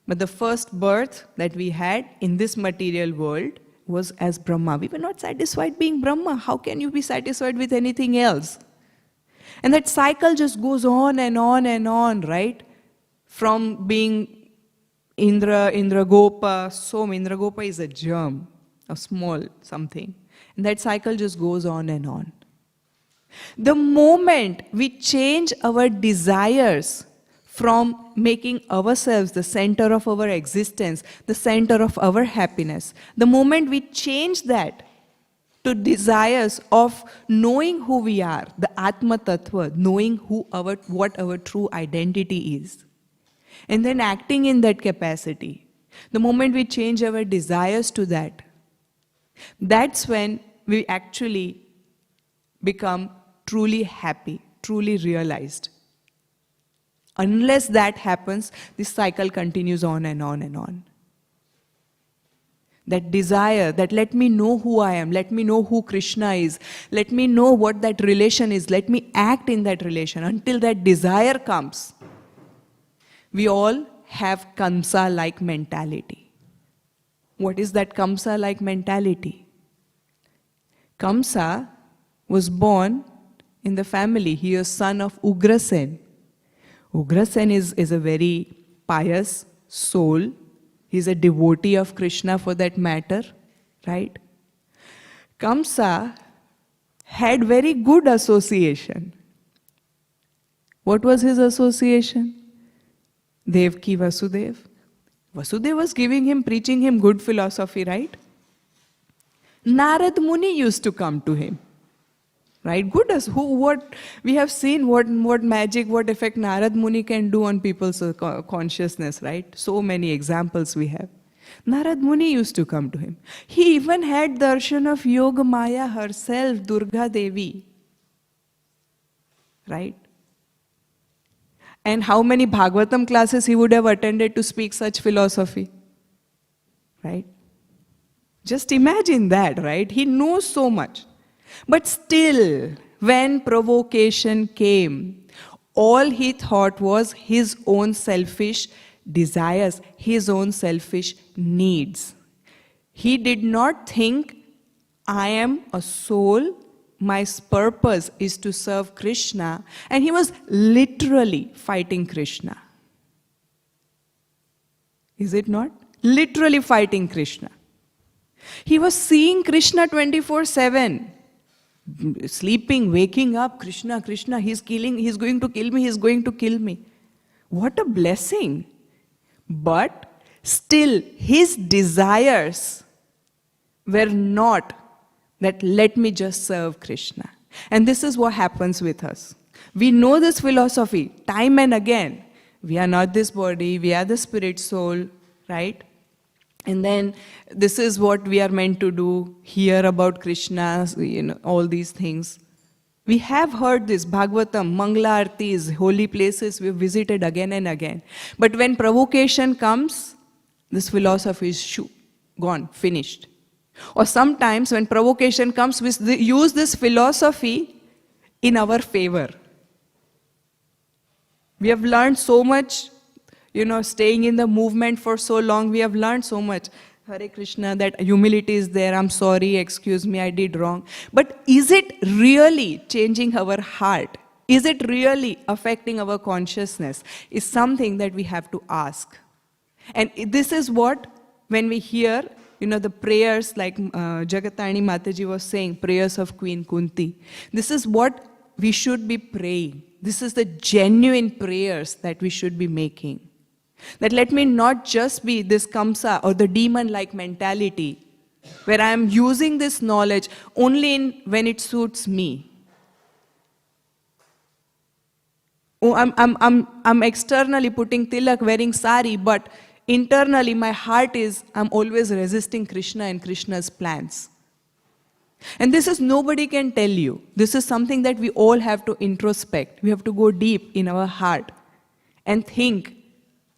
but the first birth that we had in this material world was as Brahma. We were not satisfied being Brahma. How can you be satisfied with anything else? And that cycle just goes on and on and on, right? From being Indra, Indragopa, Soma. Indragopa is a germ, a small something. And that cycle just goes on and on. The moment we change our desires from making ourselves the center of our existence, the center of our happiness, the moment we change that to desires of knowing who we are, the Atma Tattva, knowing what our true identity is, and then acting in that capacity, the moment we change our desires to that, that's when we actually become truly happy, truly realized. Unless that happens, this cycle continues on and on and on. That desire, that let me know who I am, let me know who Krishna is, let me know what that relation is, let me act in that relation. Until that desire comes, we all have Kamsa-like mentality. What is that Kamsa-like mentality? Kamsa was born in the family. He is son of Ugrasen. Ugrasen is a very pious soul. He's a devotee of Krishna for that matter, right? Kamsa had very good association. What was his association? Devki Vasudev. Vasudev was giving him, preaching him good philosophy, right? Narad Muni used to come to him. Right? Good as what we have seen, what magic, what effect Narad Muni can do on people's consciousness, right? So many examples we have. Narad Muni used to come to him. He even had darshan of Yoga Maya herself, Durga Devi. Right? And how many Bhagavatam classes he would have attended to speak such philosophy? Right? Just imagine that, right? He knows so much. But still, when provocation came, all he thought was his own selfish desires, his own selfish needs. He did not think, I am a soul, my purpose is to serve Krishna, and he was literally fighting Krishna. Is it not? Literally fighting Krishna. He was seeing Krishna 24/7. Sleeping, waking up, Krishna, Krishna, he's going to kill me, he's going to kill me. What a blessing. But still, his desires were not that let me just serve Krishna. And this is what happens with us. We know this philosophy time and again. We are not this body, we are the spirit soul, right? And then this is what we are meant to do, hear about Krishna, all these things. We have heard this, Bhagavatam, Mangala Aartis, holy places we have visited again and again. But when provocation comes, this philosophy is gone, finished. Or sometimes when provocation comes, we use this philosophy in our favor. We have learned so much. Staying in the movement for so long, we have learned so much. Hare Krishna, that humility is there, I'm sorry, excuse me, I did wrong. But is it really changing our heart? Is it really affecting our consciousness? Is something that we have to ask. And this is what, when we hear, the prayers like Jagatani Mataji was saying, prayers of Queen Kunti. This is what we should be praying. This is the genuine prayers that we should be making. That let me not just be this Kamsa or the demon-like mentality where I am using this knowledge only when it suits me. Oh, I'm externally putting tilak, wearing sari, but internally my heart is, I'm always resisting Krishna and Krishna's plans. And this is nobody can tell you. This is something that we all have to introspect. We have to go deep in our heart and think,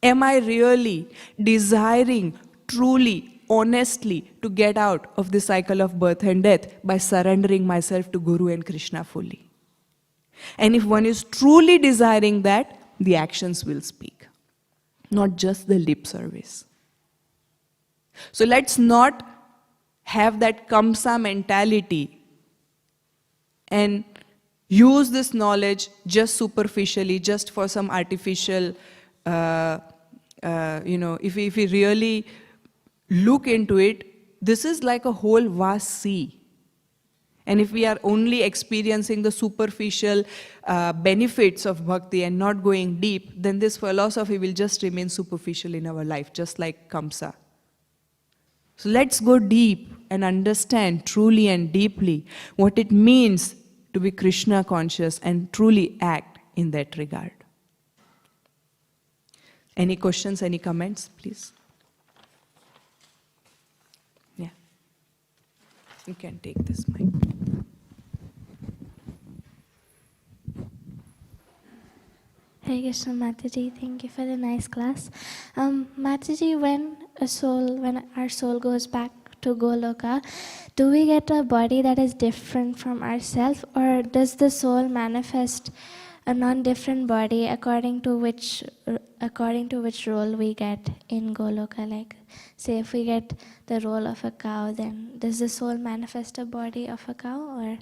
am I really desiring truly, honestly, to get out of the cycle of birth and death by surrendering myself to Guru and Krishna fully. And if one is truly desiring that, the actions will speak, not just the lip service. So let's not have that Kamsa mentality and use this knowledge just superficially, just for some artificial, if we really look into it, this is like a whole vast sea. And if we are only experiencing the superficial benefits of bhakti and not going deep, then this philosophy will just remain superficial in our life, just like Kamsa. So let's go deep and understand truly and deeply what it means to be Krishna conscious and truly act in that regard. Any questions, any comments, please? Yeah. You can take this mic. Hare Krishna, Mataji. Thank you for the nice class. Mataji, when our soul goes back to Goloka, do we get a body that is different from ourselves, or does the soul manifest a non-different body according to which role we get in Goloka? Like, say if we get the role of a cow, then does the soul manifest a body of a cow, or?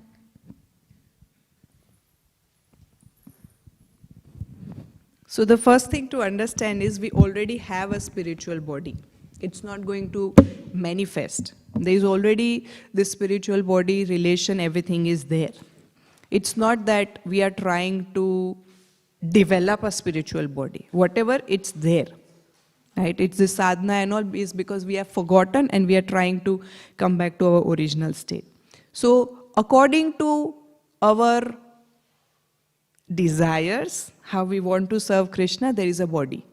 So the first thing to understand is we already have a spiritual body. It's not going to manifest. There is already this spiritual body relation, everything is there. It's not that we are trying to develop a spiritual body. Whatever, it's there. Right? It's the sadhana and all is because we have forgotten and we are trying to come back to our original state. So according to our desires, how we want to serve Krishna, there is a body.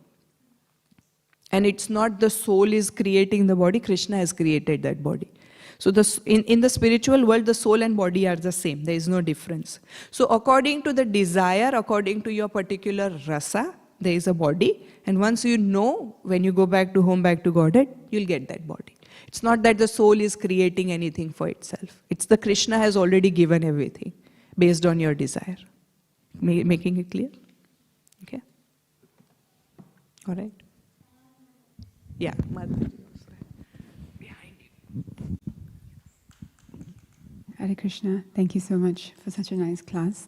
And it's not the soul is creating the body, Krishna has created that body. So in the spiritual world, the soul and body are the same, there is no difference. So according to the desire, according to your particular rasa, there is a body. And once you know, when you go back to home, back to Godhead, you'll get that body. It's not that the soul is creating anything for itself. It's the Krishna has already given everything based on your desire. Making it clear? Okay? All right? Yeah, Mataji. Behind you. Hare Krishna, thank you so much for such a nice class.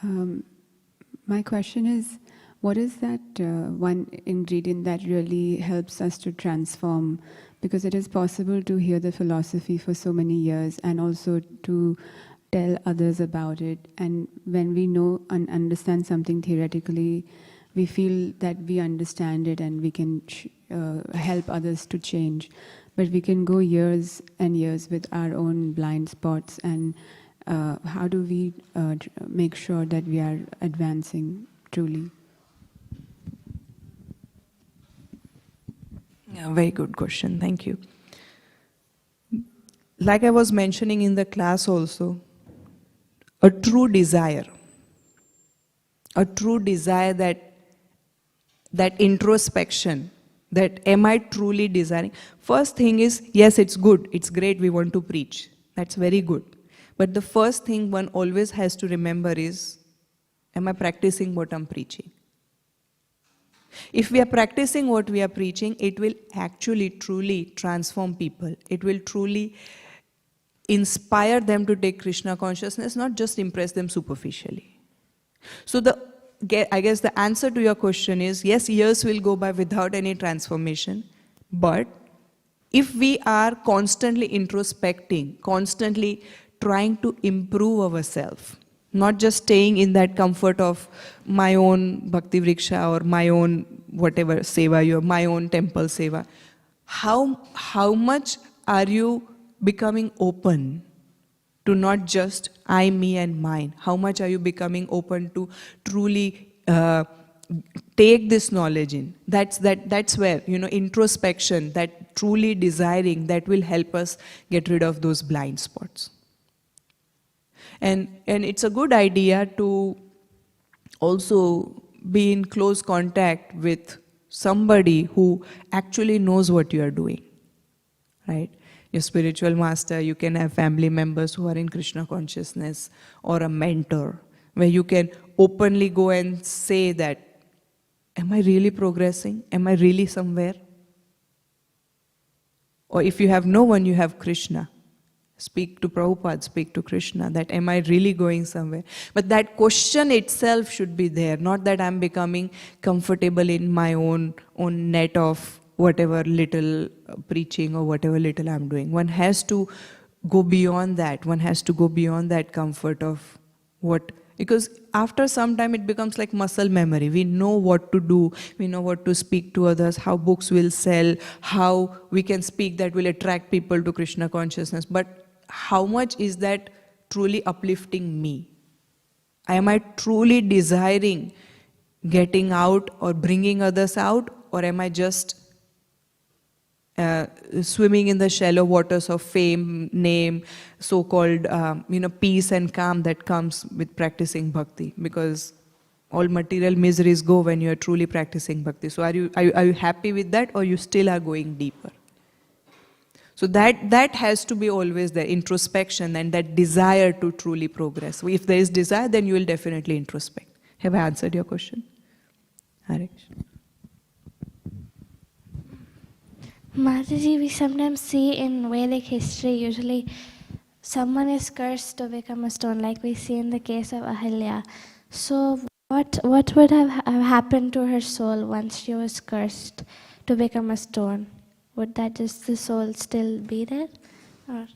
My question is, what is that one ingredient that really helps us to transform? Because it is possible to hear the philosophy for so many years and also to tell others about it. And when we know and understand something theoretically, we feel that we understand it and we can help others to change. But we can go years and years with our own blind spots. And how do we make sure that we are advancing truly? Yeah, very good question. Thank you. Like I was mentioning in the class also, a true desire that introspection, that am I truly desiring? First thing is, yes, it's good, it's great, we want to preach. That's very good. But the first thing one always has to remember is, am I practicing what I'm preaching? If we are practicing what we are preaching, it will actually truly transform people. It will truly inspire them to take Krishna consciousness, not just impress them superficially. So I guess the answer to your question is, yes, years will go by without any transformation, but if we are constantly introspecting, constantly trying to improve ourselves, not just staying in that comfort of my own bhakti vriksha or my own whatever seva, my own temple seva, how much are you becoming open to not just I, me and mine? How much are you becoming open to truly take this knowledge in? That's where, introspection, that truly desiring, that will help us get rid of those blind spots. And it's a good idea to also be in close contact with somebody who actually knows what you are doing, right? Your spiritual master, you can have family members who are in Krishna consciousness, or a mentor, where you can openly go and say that, am I really progressing? Am I really somewhere? Or if you have no one, you have Krishna. Speak to Prabhupada, speak to Krishna, that am I really going somewhere? But that question itself should be there, not that I'm becoming comfortable in my own net of whatever little preaching or whatever little I'm doing. One has to go beyond that. One has to go beyond that comfort of what, because after some time it becomes like muscle memory. We know what to do, we know what to speak to others, how books will sell, how we can speak that will attract people to Krishna consciousness. But how much is that truly uplifting me? Am I truly desiring getting out or bringing others out, or am I just swimming in the shallow waters of fame, name, so-called peace and calm that comes with practicing bhakti? Because all material miseries go when you are truly practicing bhakti. So are you happy with that, or you still are going deeper? So that has to be always there, introspection and that desire to truly progress. So if there is desire, then you will definitely introspect. Have I answered your question? Hare Krishna. Mataji, we sometimes see in Vedic history, usually someone is cursed to become a stone, like we see in the case of Ahilya. So what would have happened to her soul once she was cursed to become a stone? Would that just the soul still be there? Or?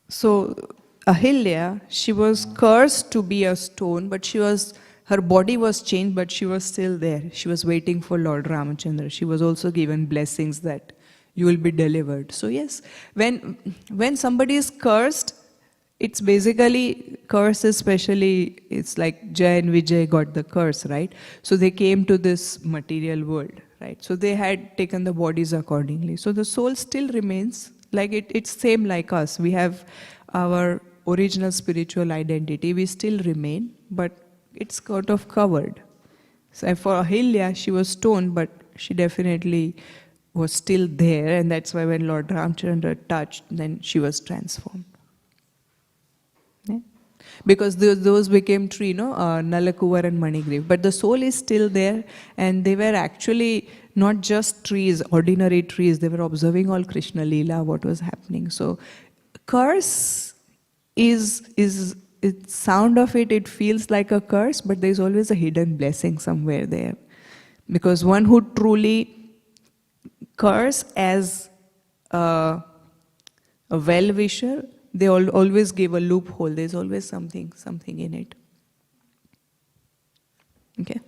So Ahilya, she was cursed to be a stone, but her body was changed, but she was still there. She was waiting for Lord Ramachandra. She was also given blessings that you will be delivered. So yes, when somebody is cursed, it's basically curse, especially it's like Jay and Vijay got the curse, right? So they came to this material world, right? So they had taken the bodies accordingly. So the soul still remains like it's same like us. We have our original spiritual identity. We still remain, but it's sort of covered. So for Ahilya, she was stoned, but she definitely was still there, and that's why when Lord Ramchandra touched, then she was transformed. Yeah? Because those became tree, Nalakuvar and Manigriv. But the soul is still there, and they were actually not just trees, ordinary trees. They were observing all Krishna Leela, what was happening. So curse is sound of it feels like a curse, but there's always a hidden blessing somewhere there. Because one who truly curse as a well-wisher, they always give a loophole. There's always something in it. Okay?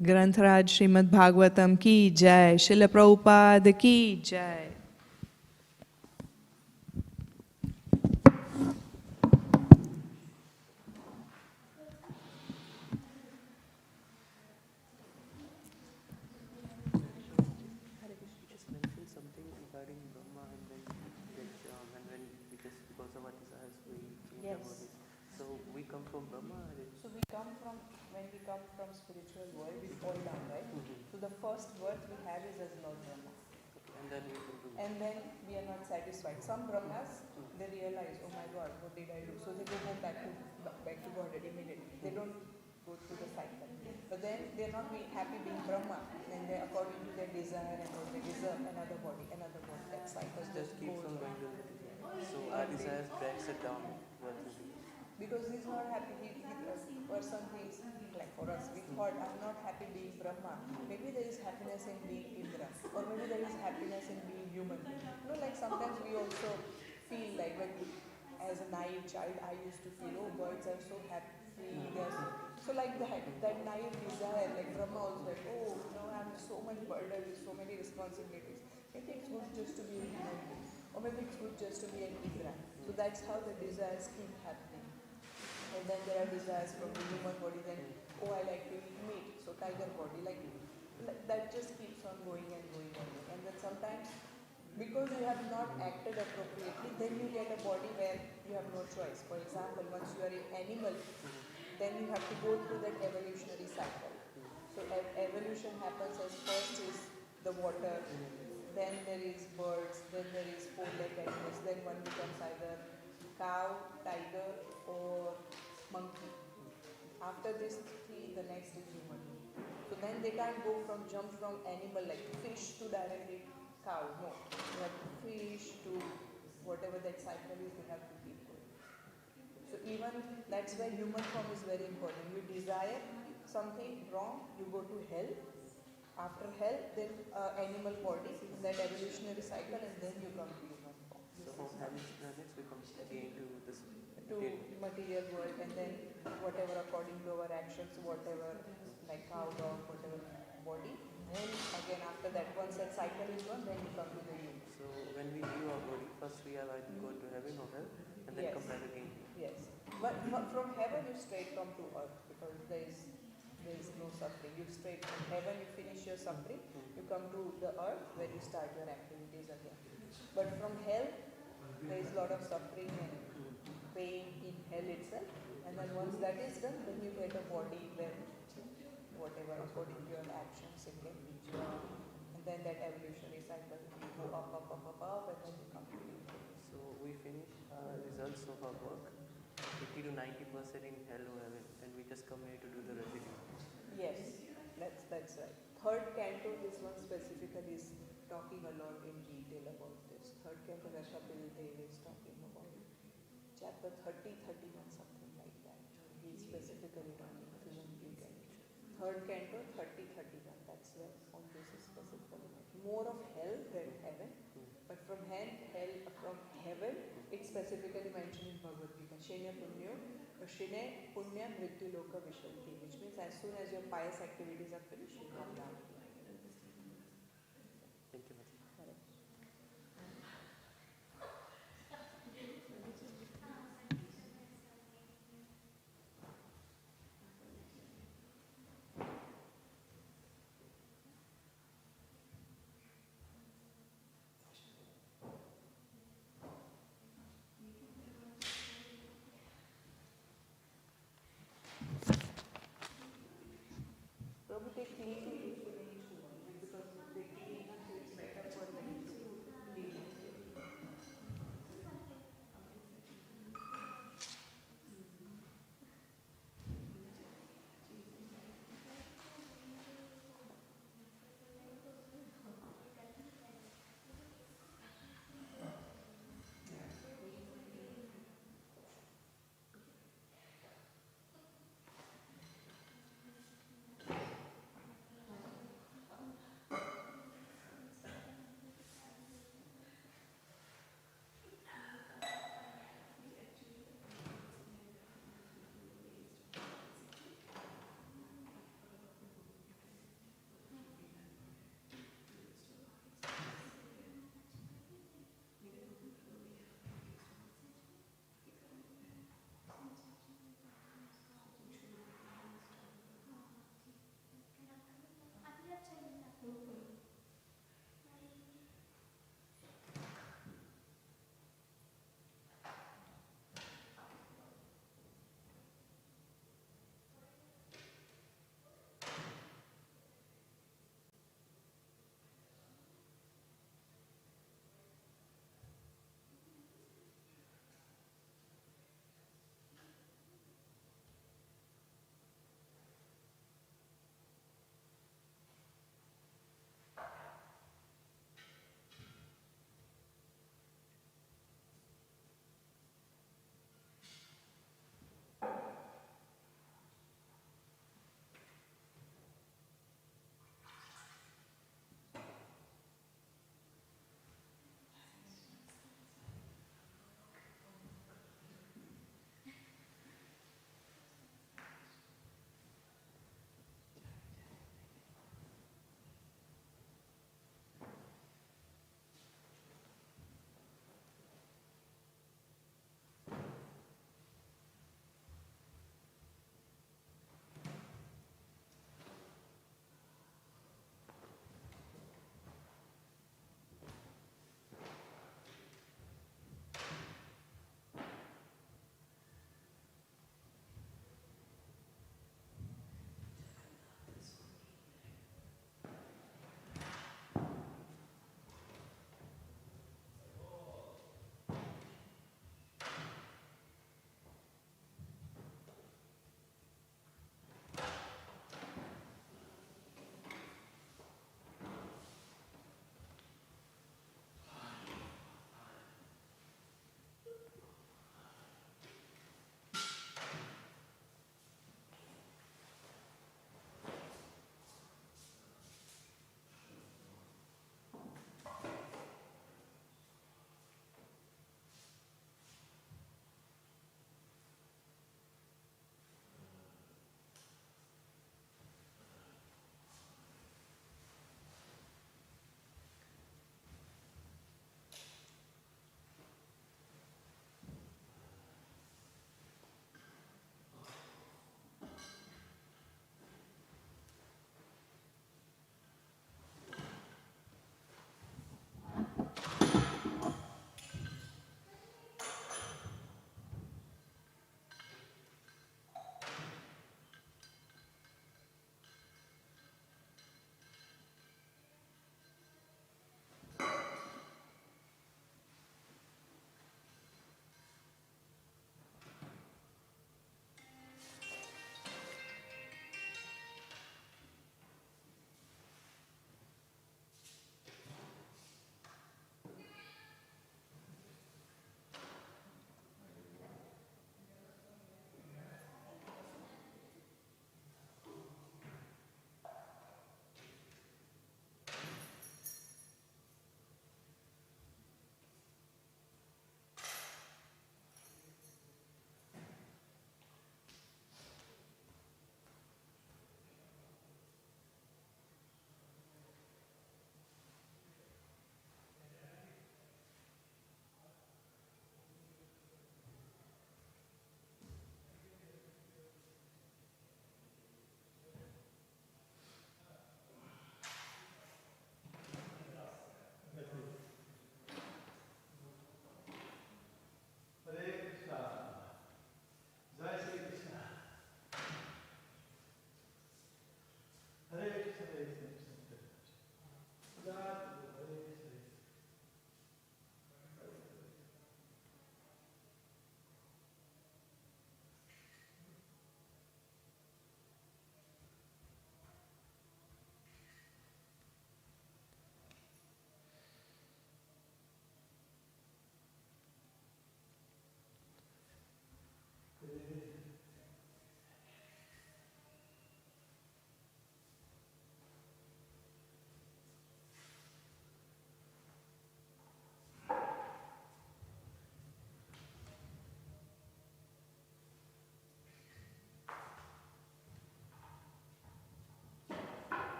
Grantharaj Śrīmad Bhāgavatam ki jai, Srila Prabhupada ki jai. Spiritual world is all down, right? So the first birth we have is as Lord Brahma. And then we are not satisfied. Some Brahmas, they realize, oh my God, what did I do? So they go home back to Godhead immediately. They don't go through the cycle. But then they're not happy being Brahma. And they, according to their desire and what they deserve, another body. That cycle just keeps on going. So our desires drags it down. Because he's not happy. Person thinks, like for us, we thought, I'm not happy being Brahma. Maybe there is happiness in being Indra. Or maybe there is happiness in being human. Like sometimes we also feel like when, as a naive child, I used to feel, oh, birds are so happy. So like that naive desire, like Brahma also like, oh, I'm so much burdened with so many responsibilities. Maybe it's good just to be a human being. Or maybe it's good just to be an Indra. So that's how the desires keep happening. And then there are desires from the human body, then, oh, I like to eat meat, so tiger body, like that just keeps on going and going and going. And then sometimes, because you have not acted appropriately, then you get a body where you have no choice. For example, once you are an animal, then you have to go through that evolutionary cycle. So evolution happens as first is the water, then there is birds, then there is four-legged animals, then one becomes either cow, tiger or monkey. After this three, the next is human. So then they can't jump from animal like fish to directly cow. No, you have fish to whatever that cycle is, they have to keep going. So even that's why human form is very important. You desire something wrong, you go to hell. After hell, then animal body, that evolutionary cycle, and then you come to human form. So from hellish planets we come again to this material world, and then whatever according to our actions, whatever like cow, dog, whatever body. Then again after that, once that cycle is gone, then you come to the human. So when we leave our body, first we are either go to heaven or hell, and then come back again. Yes, but from heaven you straight come to earth because there is no suffering. You straight from heaven, you finish your suffering, you come to the earth where you start your activities again. But from hell, there is a lot of suffering and pain in hell itself. And then once that is done, then you get a body where whatever according to your actions it can reach you. And then that evolutionary cycle, you go up, and then you come to you. So we finish results of our work, 80 to 90% in hell or heaven, and we just come here to do the residue. Yes, that's right. Third canto, this one specifically is talking a lot in detail about this. Third canto, Kapil Dev is talking about chapter 30, 31, something like that. He is specifically talking to you can. Third canto, 30, 31. That's where on this is specifically more of hell than heaven. But from heaven, it's specifically mentioned in Bhagavad Gita. Shine punya mrityu loka vishanti, which means as soon as your pious activities are finished, you come down. Thank you, Mataji. Correct. Prabhu, take clean because they clean, so it's better for them to clean.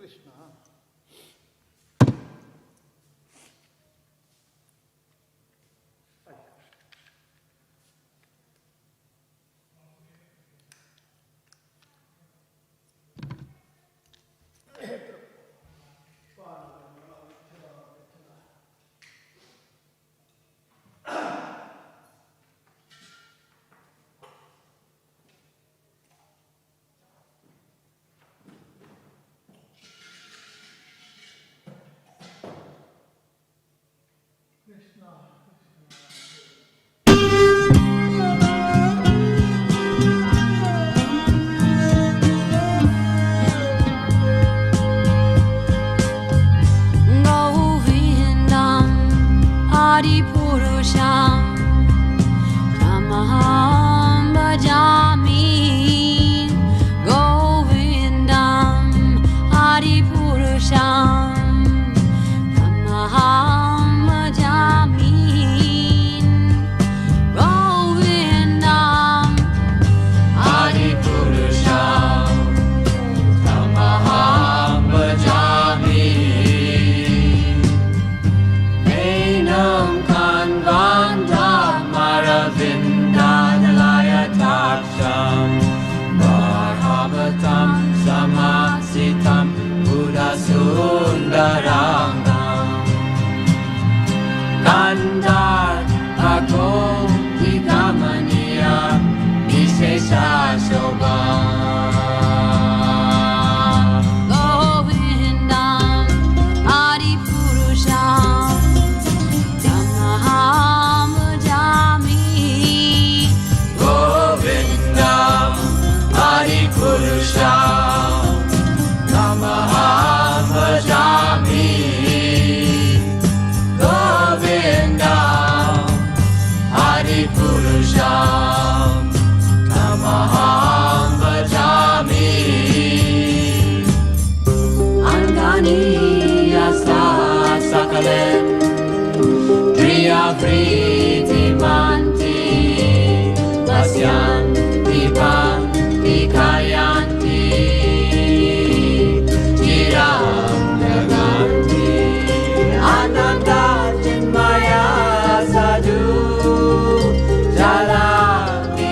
Krishna. Priya Priti Manti Pasyanti Bhakti Kayanti Chiram Jaganti Ananda Chinmaya Sadhu Jalati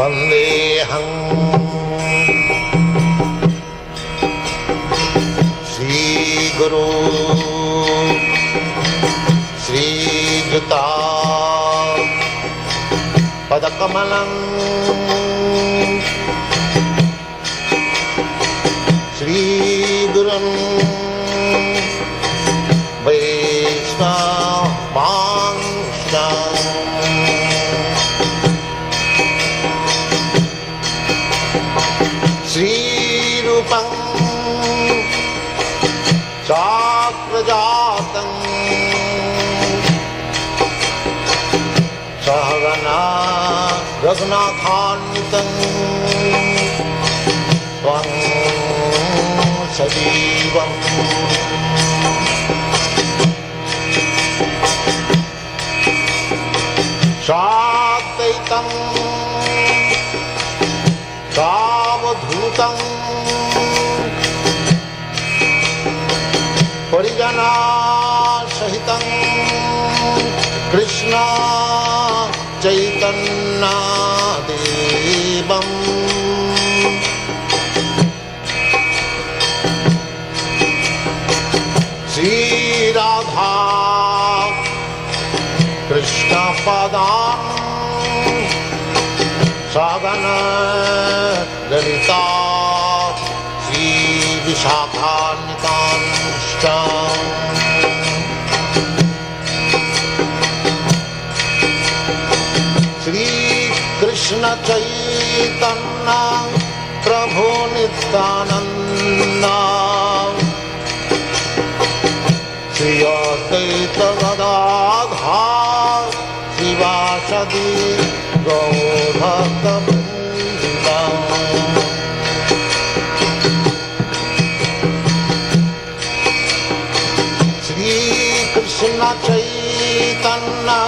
Vandeham Shri Guru Shri Juta Padakamalam Shri Gurun Vaishnavansha Shri Rupam Chakrajatam Sahagana Raghunathanvitam Swam Sajivam Shadvaitam Savadhutam Parijana Sahitam Krishna Chaitanya Devam Shri Radha Krishna Padam Sagana Lalita Shri Vishakhanitanstam Shri Krishna Chaitanya Prabhu Nityananda Shri Advaita Gadadhar Shivasadi Gaur-Bhakta-Vrinda Shri Krishna Chaitanya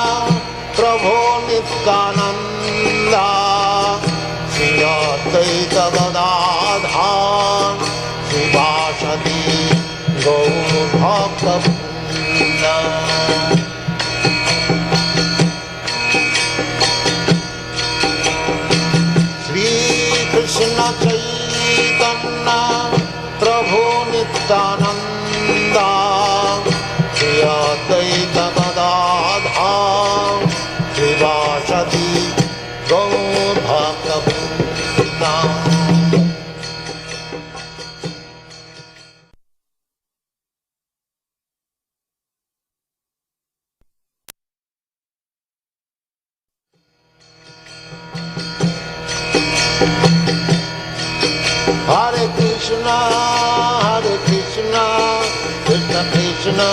Prabhu Nityananda Shri Advaita Gadadhar Shivasadi Gaur-Bhakta-Vrinda Krishna Chaitanya Prabhu Nityananda Shri Advaita Gadadhar Shivasadi Gaur-Bhakta-Vrinda Hare Krishna, Krishna Krishna,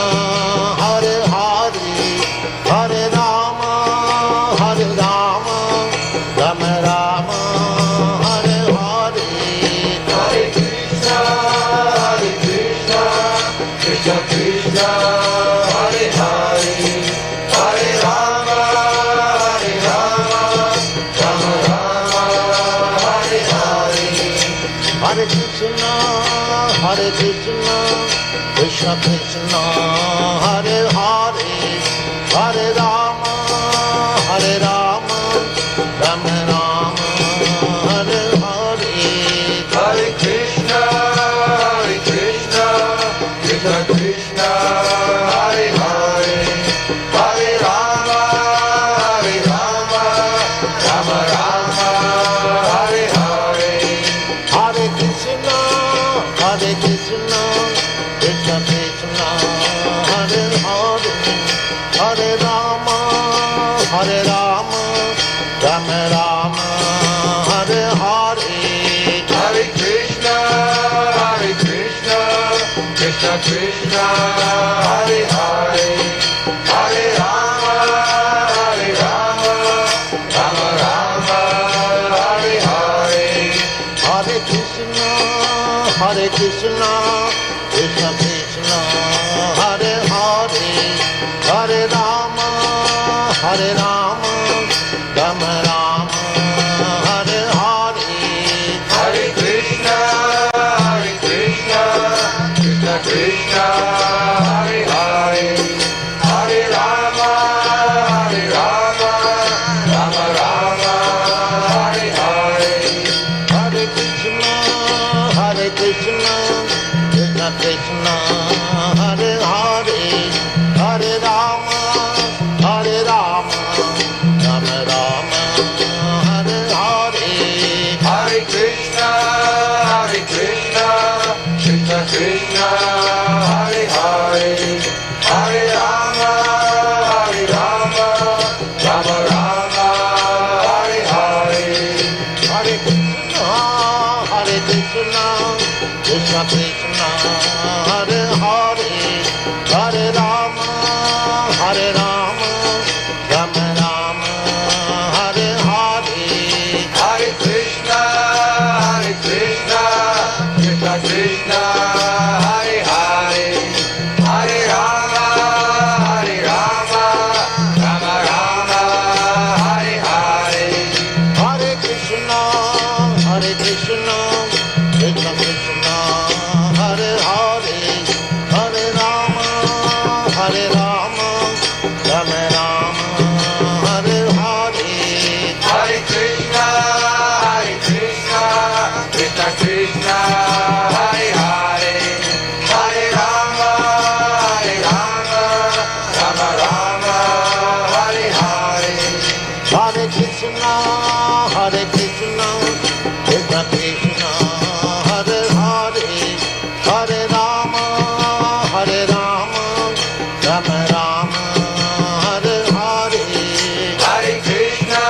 Hare Hare, Hare Rama, Rama Rama, Hare Hare. Hare Krishna, Krishna Krishna, Hare Hare, Hare Rama, Rama Rama, Hare Hare. Hare Krishna, Krishna Krishna, Hare Hare, Hare Rama, Rama Rama, Hare Hare. Hare Krishna, Krishna Krishna, Hare Hare, Hare Rama, Rama Rama, Hare Hare. Hare Krishna, Krishna Krishna, Hare Hare, Hare Rama, Rama Rama, Hare Hare. Hare Krishna, Krishna Krishna, Hare Hare, Hare Rama, Rama Rama, Hare Hare. Hare Krishna, Krishna Krishna, Hare Hare, Hare Rama, Rama Rama, Hare Hare. Hare Krishna, Krishna Krishna, Hare Hare, Hare Rama, Rama Rama, Hare Hare. Krishna, Hare Krishna, Krishna Krishna, Hare Hare, Hare Rama, Hare Rama, Rama Rama, Hare Hare. Hare Krishna,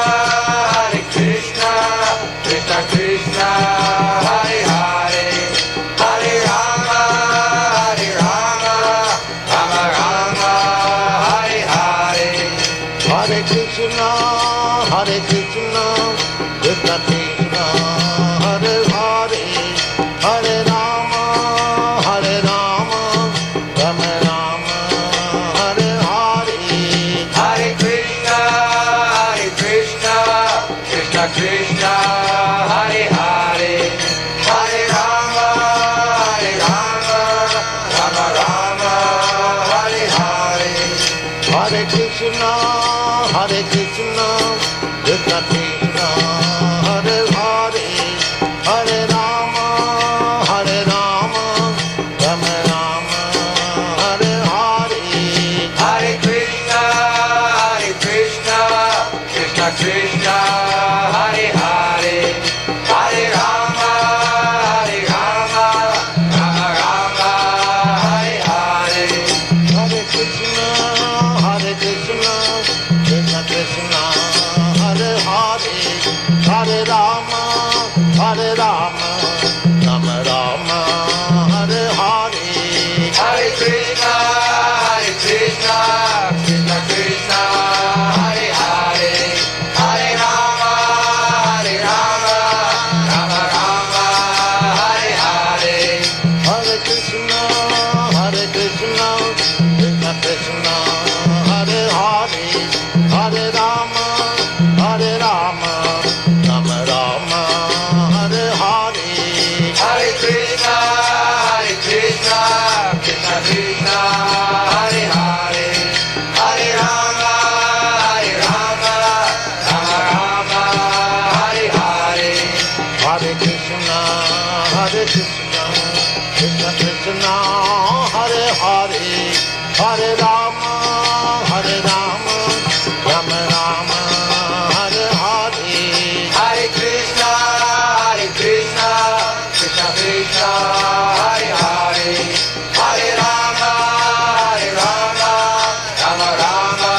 Krishna Krishna, Hare Hare, Hare Rama, Rama Rama, Hare Hare. Hare Krishna, Krishna Krishna, Hare Hare, Hare Rama, Rama Rama, Hare Hare. Hare Krishna, Krishna Krishna, Hare Hare, Hare Rama, Rama Rama, Hare Hare. Hare Krishna, Krishna Krishna, Hare Hare, Hare Rama, Rama Rama, Hare Hare. Hare Krishna, Krishna Krishna, Hare Hare, Hare Rama, Rama Rama, Hare Hare. Hare Krishna, Krishna Krishna, Hare Hare, Hare Rama, Rama Rama, Hare Hare. Hare Krishna, Krishna Krishna, Hare Hare, Hare Rama, Rama Rama, Hare Hare. Hare Krishna, Krishna Krishna, Hare Hare, Hare Rama, Rama Rama, Hare Hare. Hare Krishna, Krishna Krishna, Hare Hare, Hare Rama, Rama Rama, Hare Hare. Hare Krishna, Krishna Krishna, Hare Hare, Hare Rama, Rama Rama, Hare Hare. Hare Krishna, Krishna Krishna, Hare Hare, Hare Rama, Rama Rama,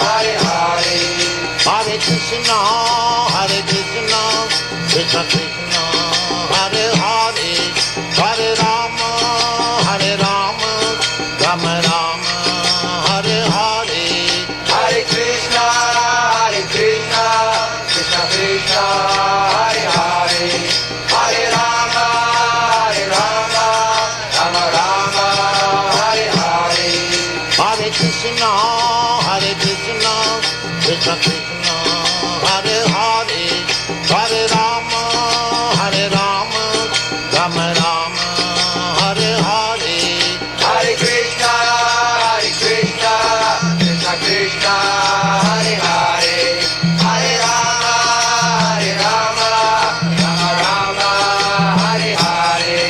Hare Hare. Hare Krishna, Krishna Krishna, Hare Hare, Hare Rama, Rama Rama, Hare Hare. Hare Krishna, Krishna Krishna, Hare Hare, Hare Rama, Rama Rama, Hare Hare. Hare Krishna, Krishna Krishna, Hare Hare, Hare Rama, Rama Rama, Hare Hare. Hare Krishna, Krishna Krishna, Hare Hare, Hare Rama, Rama Rama, Hare Hare.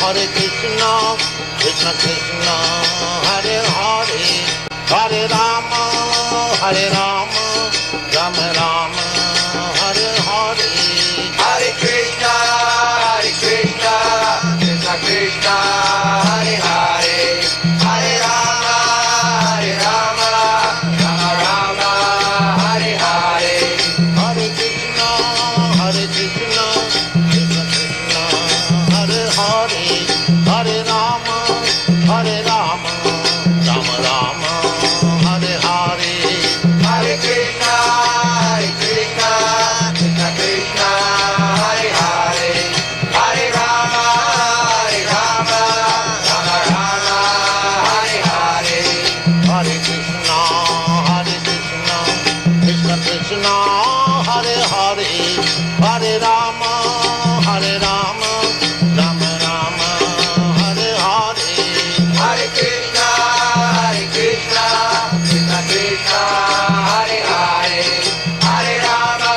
Hare Krishna, Krishna Krishna, Hare Hare, Hare Rama, Rama Rama, Hare Hare. Hare Krishna, Krishna Krishna, Hare Hare, Hare Rama, Rama Rama, Hare Hare. Hare Krishna, Krishna Krishna, Hare Hare, Hare Rama, Rama Rama, Hare Hare. Hare Krishna, Krishna Krishna, Hare Hare, Hare Rama, Rama Rama, Hare Hare. Hare Krishna, Krishna Krishna, Hare Hare, Hare Rama, Rama Rama, Hare Hare. Hare Krishna, Krishna Krishna, Hare Hare, Hare Rama,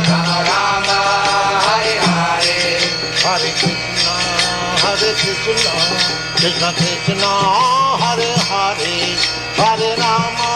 Rama Rama, Hare Hare. Hare Krishna, Krishna Krishna, Hare Hare, Hare Rama,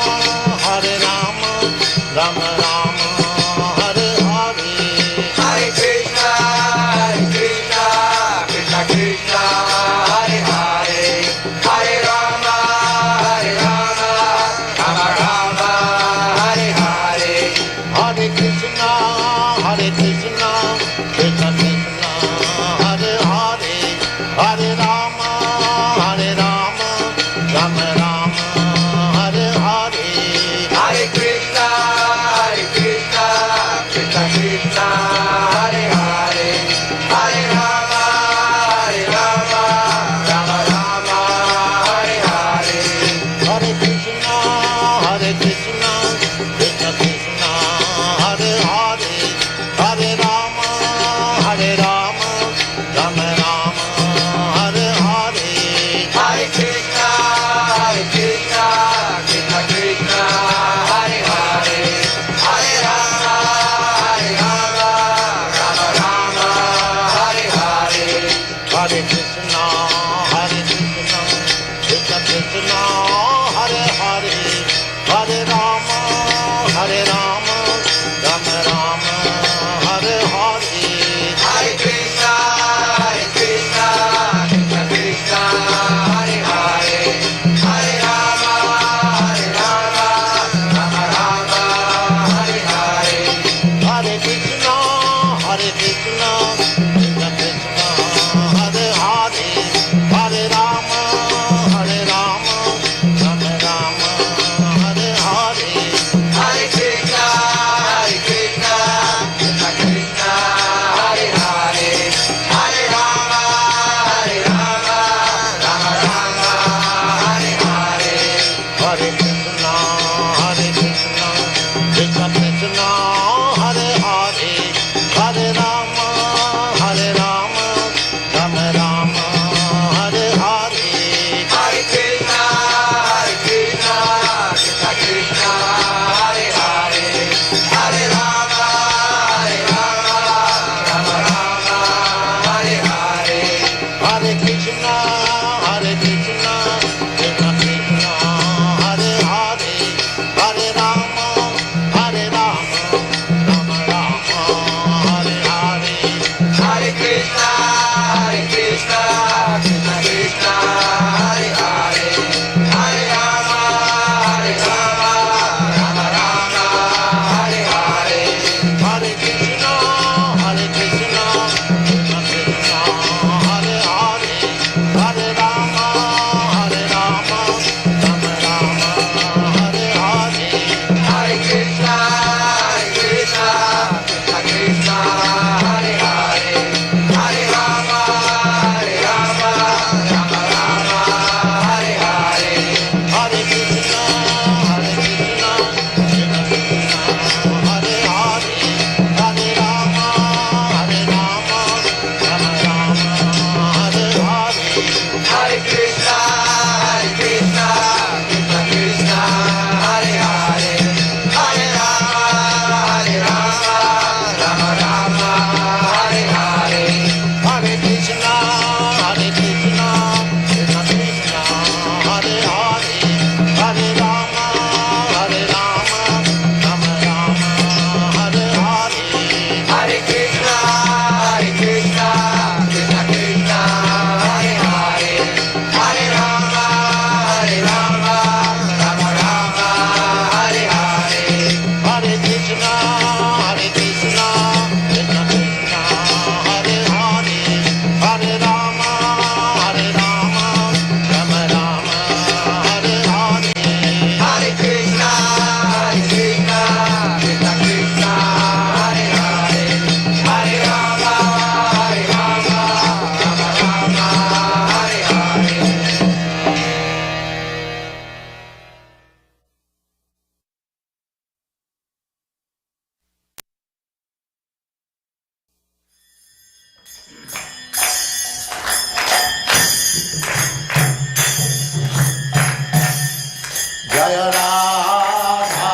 Krishna, Hare Krishna, Krishna Krishna, Hare Hare, Hare Rama, Hare Rama, Rama Rama, Hare Hare. Hare Krishna, Krishna Krishna, Hare Hare, Hare Rama, Rama Rama, Hare Hare. Hare Krishna, Krishna Krishna, Hare Hare, Hare Rama, Hare Rama, Rama Rama, Hare Hare. Hare Krishna, Krishna Krishna, Hare Hare, Hare Rama, Rama Rama, Hare Hare. Hare Krishna, Krishna Krishna, Hare Hare, Hare Rama, Hare Rama, Rama Rama, Hare Hare. Hare Krishna, Krishna Krishna, Hare Hare, Hare Rama, Rama Rama, Hare Hare. Hare Krishna, Krishna Krishna, Hare Hare, Hare Rama, Hare Rama, Rama Rama, Hare Hare. Hare Krishna, Krishna Krishna, Hare Hare, Hare Rama, Rama Rama, Hare Hare. Hare Krishna, Krishna Krishna, Hare Hare, Hare Rama, Hare Rama, Rama Rama, Hare Hare. Hare Krishna, Krishna Krishna, Hare Hare, Hare Rama, Rama Rama, Hare Hare. Hare Krishna, Krishna Krishna, Hare Hare, Hare Rama, Hare Rama, Rama Rama, Hare Hare. Hare Krishna, Krishna Krishna, Hare Hare, Hare Rama, Rama Rama, Hare Hare. Hare Krishna, Krishna Krishna, Hare Hare, Hare Rama, Hare Rama, Rama Rama, Hare Hare. Hare Krishna, Krishna Krishna, Hare Hare, Hare Rama, Rama Rama, Hare Hare. Hare Krishna, Krishna Krishna, Hare Hare, Hare Rama, Hare Rama, Rama Rama, Hare Hare. Hare Krishna, Krishna Krishna, Hare Hare, Hare Rama, Rama Rama, Hare Hare. Hare Krishna, Krishna Krishna, Hare Hare, Hare Rama, Hare Rama, Rama Rama, Hare Hare. Hare Krishna, Krishna Krishna, Hare Hare, Hare Rama, Rama Rama, Hare Hare. Jaya Radha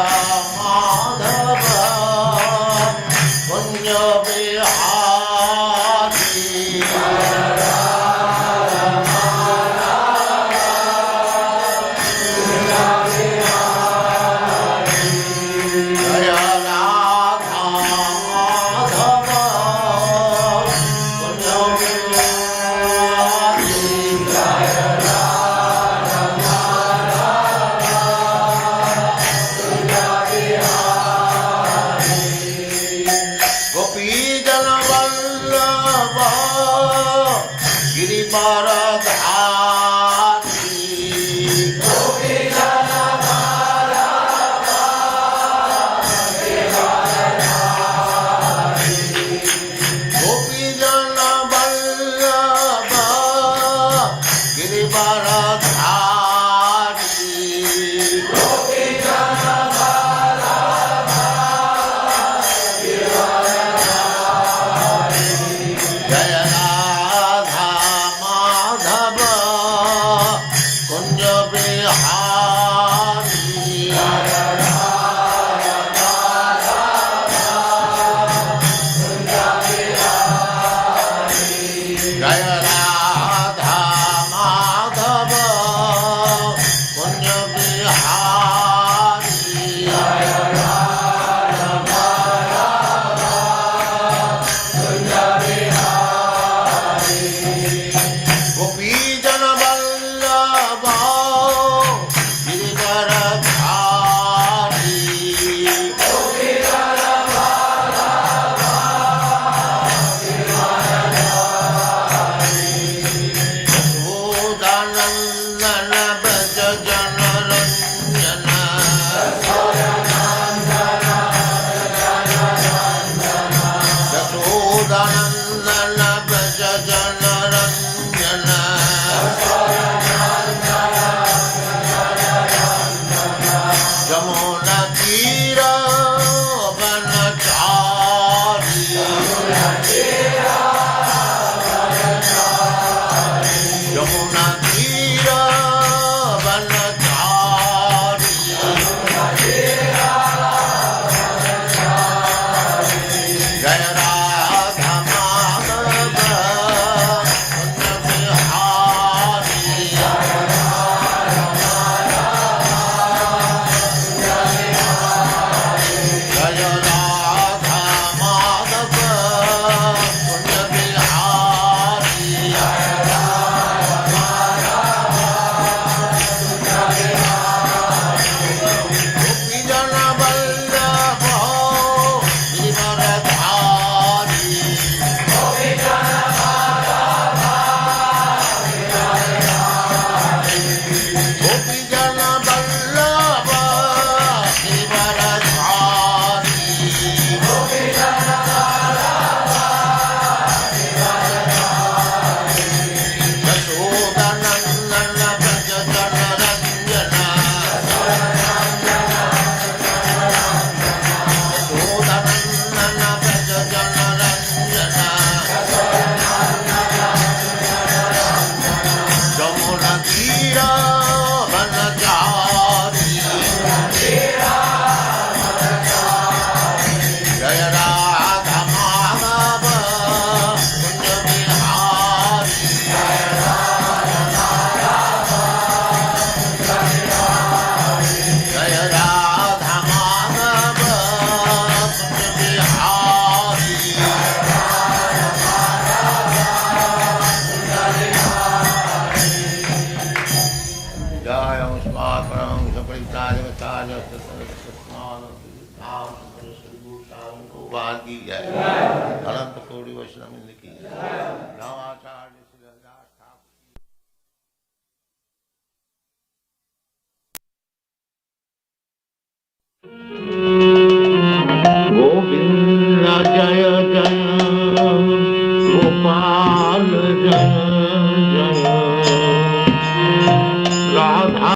Madhava Punya Vihari. Jaya Radha Madhava Punya Vihari. Jaya Radha Prajamacharya Sattva Bhakti Ananta Kodi Vaishnava Niki Namacharya